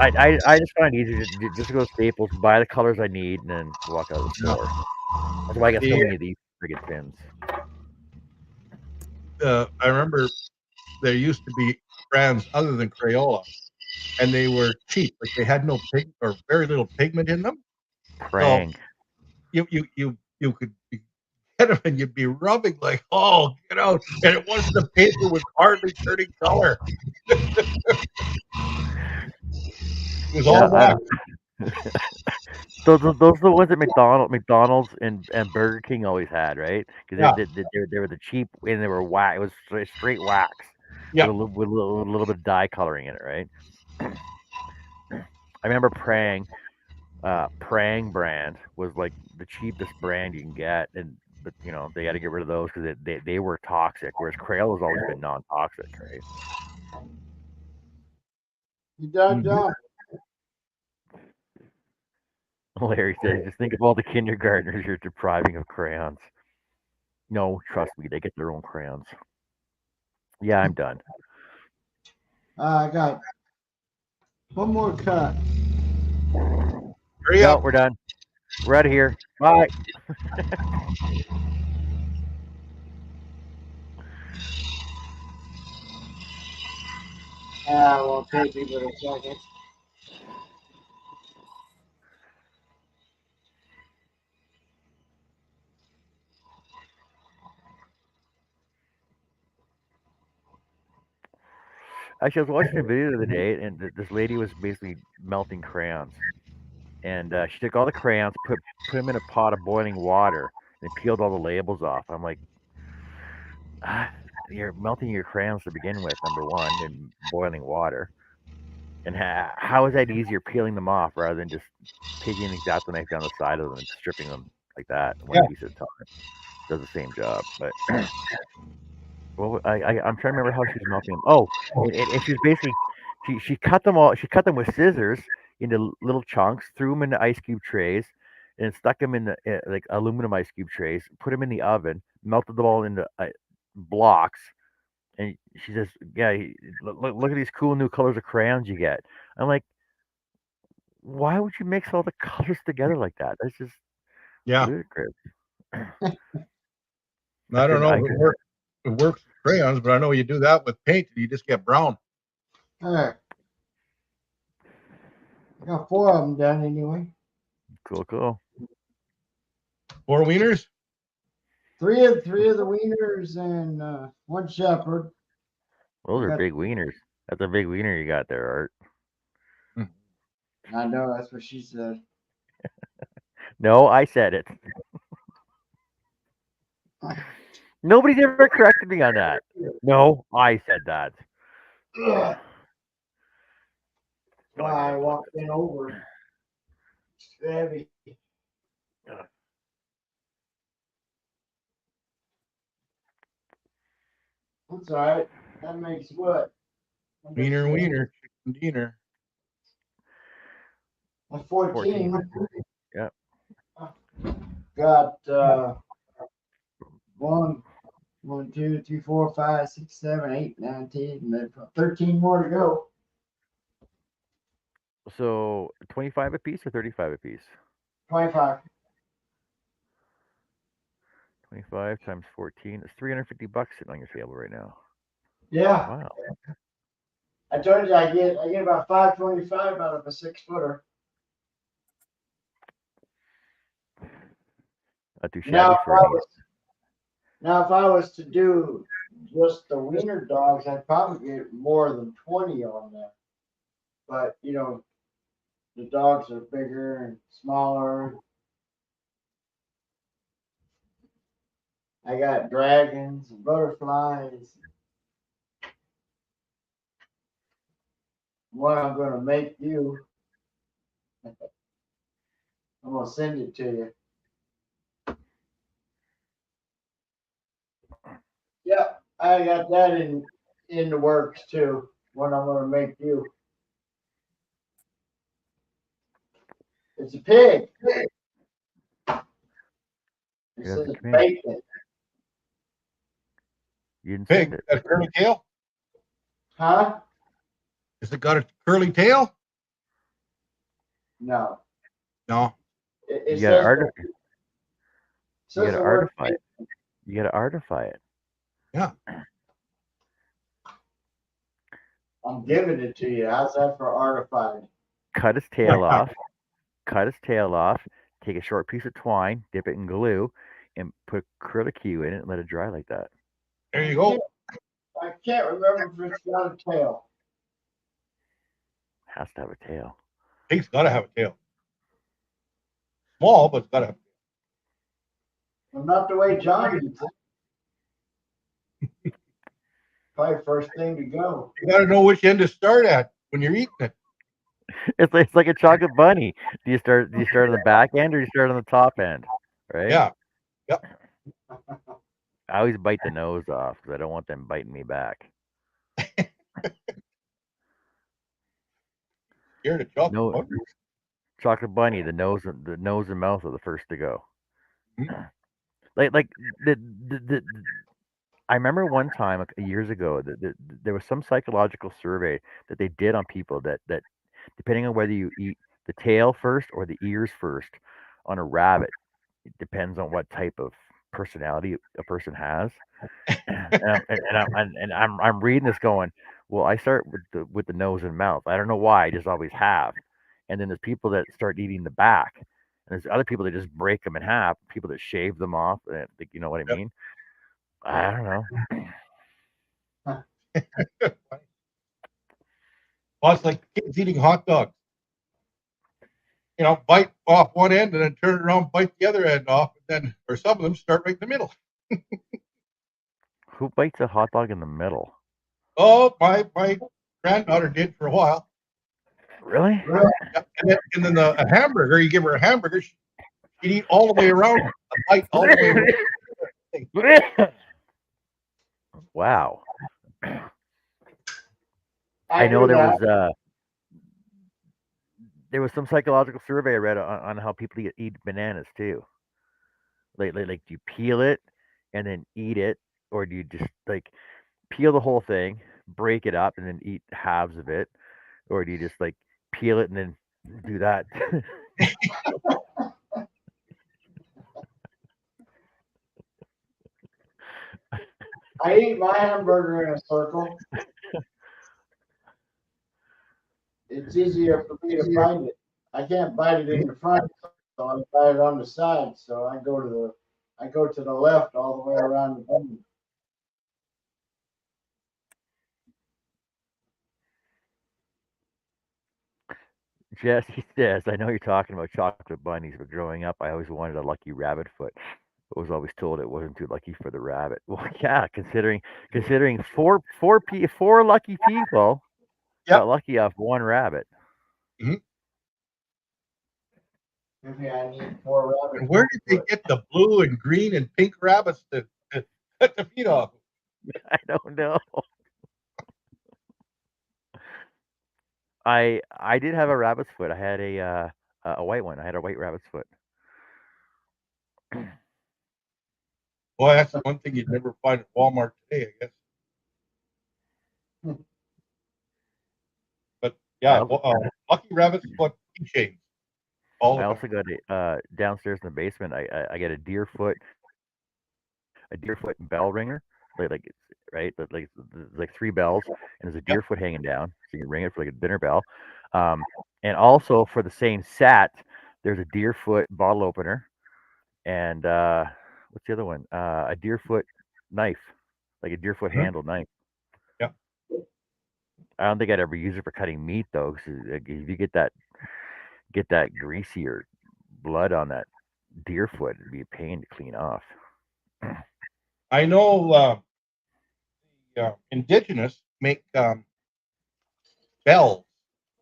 I just find it easier to just go to Staples, buy the colors I need, and then walk out of the store. That's why I got so many of these friggin' pins. I remember there used to be brands other than Crayola, and they were cheap. Like they had no or very little pigment in them. Prang. So you could get them and you'd be rubbing like, oh, get out. And it wasn't the paper was hardly turning color. It was all black. So those are the ones that McDonald's and Burger King always had, right? Because they were the cheap and they were wax. It was straight wax. Yeah. With a little bit of dye coloring in it, right? I remember Prang brand was like the cheapest brand you can get, but they got to get rid of those because they were toxic, whereas Crayola has always been non-toxic, right? You done, John? Larry says, just think of all the kindergartners you're depriving of crayons. No, trust me, they get their own crayons. Yeah, I'm done. I got one more cut. Hurry No, up. we're done. We're out of here. Bye. Won't take me but a second. Actually, I was watching a video the other day, and this lady was basically melting crayons. And she took all the crayons, put them in a pot of boiling water, and peeled all the labels off. I'm like, you're melting your crayons to begin with, number one, in boiling water. And how is that easier peeling them off rather than just taking an X-Acto knife down the side of them and stripping them like that, one Yeah. piece at a time? Does the same job, but well, I'm trying to remember how she was melting them. Oh, and she was basically she cut them all. She cut them with scissors into little chunks, threw them into ice cube trays, and stuck them in the like aluminum ice cube trays. Put them in the oven, melted them all into blocks. And she says, "Yeah, look at these cool new colors of crayons you get." I'm like, "Why would you mix all the colors together like that? That's just Yeah. ludicrous." I don't know if it works with crayons, but I know you do that with paint and you just get brown. All right. I got 4 of them done anyway. Cool, cool. 4 wieners? Three of the wieners and 1 shepherd. Those are got- big wieners. That's a big wiener you got there, Art. I know, that's what she said. No, I said it. Nobody's ever corrected me on that. No, I said that. Ugh. No, Why I never walked in over. It's heavy. That's all right. That makes what? Wiener, chicken dinner. A 14. Yeah. Got 1, 2, 3, 4, 5, 6, 7, 8, 9, 10, and then 13 more to go. So 25 a piece or 35 a piece? 25. 25 times 14. It's $350 sitting on your table right now. Yeah. Wow. I told you I get about 525 out of a 6-footer. Not too shabby Now for me. if I was to do just the wiener dogs, I'd probably get more than 20 on them. But the dogs are bigger and smaller. I got dragons and butterflies. One I'm gonna make you. I'm gonna send it to you. Yeah, I got that in the works too. One I'm gonna make you. It's a pig. It Yeah, says it's a pig. bacon. You didn't Pig, send it. got a curly tail? Huh? Has it got a curly tail? No. No. It You gotta says the word artify it. You gotta artify it. Yeah. I'm giving it to you. How's that for artified? Cut his tail off. Cut his tail off. Take a short piece of twine, dip it in glue, and put curlicue in it and let it dry like that. There you go. I can't remember if it's got a tail. Has to have a tail. Pig's got to have a tail. Small, but it's got to have a tail. Well, not the way John eats it. Probably first thing to go. You got to know which end to start at when you're eating it. It's like a chocolate bunny. Do you start on the back end or do you start on the top end? Right? Yeah. Yep. I always bite the nose off because I don't want them biting me back. You're the chocolate No. bunny. chocolate bunny, the nose and mouth are the first to go. Mhm. Like the I remember one time years ago that there was some psychological survey that they did on people that depending on whether you eat the tail first or the ears first on a rabbit, it depends on what type of personality a person has. I'm reading this going, well, I start with the nose and mouth. I don't know why, I just always have. And then there's people that start eating the back, and there's other people that just break them in half. People that shave them off. You know what I Yep. mean? I don't know. Well, it's like kids eating hot dogs. Bite off one end and then turn it around, bite the other end off, and then, or some of them start right in the middle. Who bites a hot dog in the middle? Oh, my granddaughter did for a while. Really? Right. Yeah. And then a hamburger, you give her a hamburger, she'd eat all the way around, a bite all the way around. Wow. I I know do that. there was some psychological survey I read on how people eat bananas too. Like do you peel it and then eat it, or do you just like peel the whole thing, break it up, and then eat halves of it, or do you just like peel it and then do that? I eat my hamburger in a circle. It's easier for me to find it. I can't bite it in the front, so I bite it on the side. So I go to the left all the way around the bun. Jesse says, I know you're talking about chocolate bunnies, but growing up, I always wanted a lucky rabbit foot. I was always told it wasn't too lucky for the rabbit. Well, yeah, considering four lucky people got Yep. lucky off one rabbit. Maybe I need 4 rabbits. And where did they get the blue and green and pink rabbits to cut the feet off? I don't know. I did have a rabbit's foot. I had a white one. I had a white rabbit's foot. Boy, that's the one thing you'd never find at Walmart today, I guess. But yeah, lucky rabbits, what keychains. All I of also them. got downstairs in the basement. I got a deer foot bell ringer. Like it's right, like 3 bells, and there's a deer Yep. foot hanging down, so you can ring it for like a dinner bell. Um, and also for the same set, there's a deer foot bottle opener, and what's the other one? A deer foot knife, like a deer foot Mhm. handled knife. Yep. I don't think I'd ever use it for cutting meat though, because if you get that greasy or blood on that deer foot, it'd be a pain to clean off. I know the indigenous make bells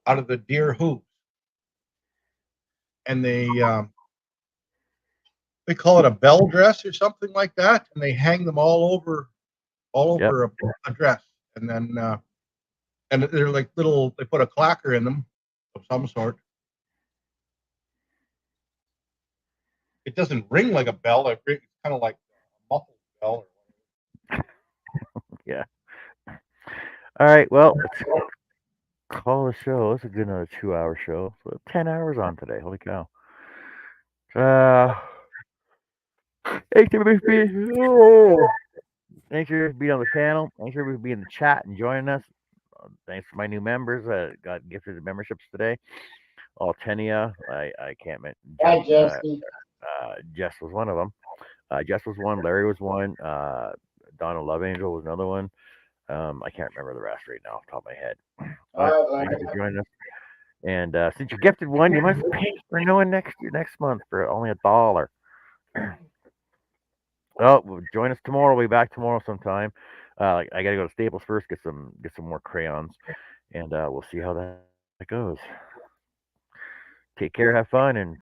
out of the deer hooves, and they call it a bell dress or something like that, and they hang them all over Yep. a dress, and then and they're like little. They put a clacker in them of some sort. It doesn't ring like a bell. It's kind of like a muffled bell. Yeah. All right. Well, let's call the show. It's a good another 2-hour show. So 10 hours on today. Holy cow. Thanks everybody for thanks for being on the channel. Thanks for everybody being in the chat and joining us. Thanks to my new members that got gifted memberships today. All 10 of you. I can't mention. Hi, Jesse. Jess was one of them. Jess was one. Larry was one. Donna Love Angel was another one. I can't remember the rest right now off the top of my head. All right, Thanks for joining us. And since you gifted one, you must pay for another one next month for only $1. Well, join us tomorrow. We'll be back tomorrow sometime. I gotta go to Staples first, get some more crayons, and we'll see how that goes. Take care, have fun, and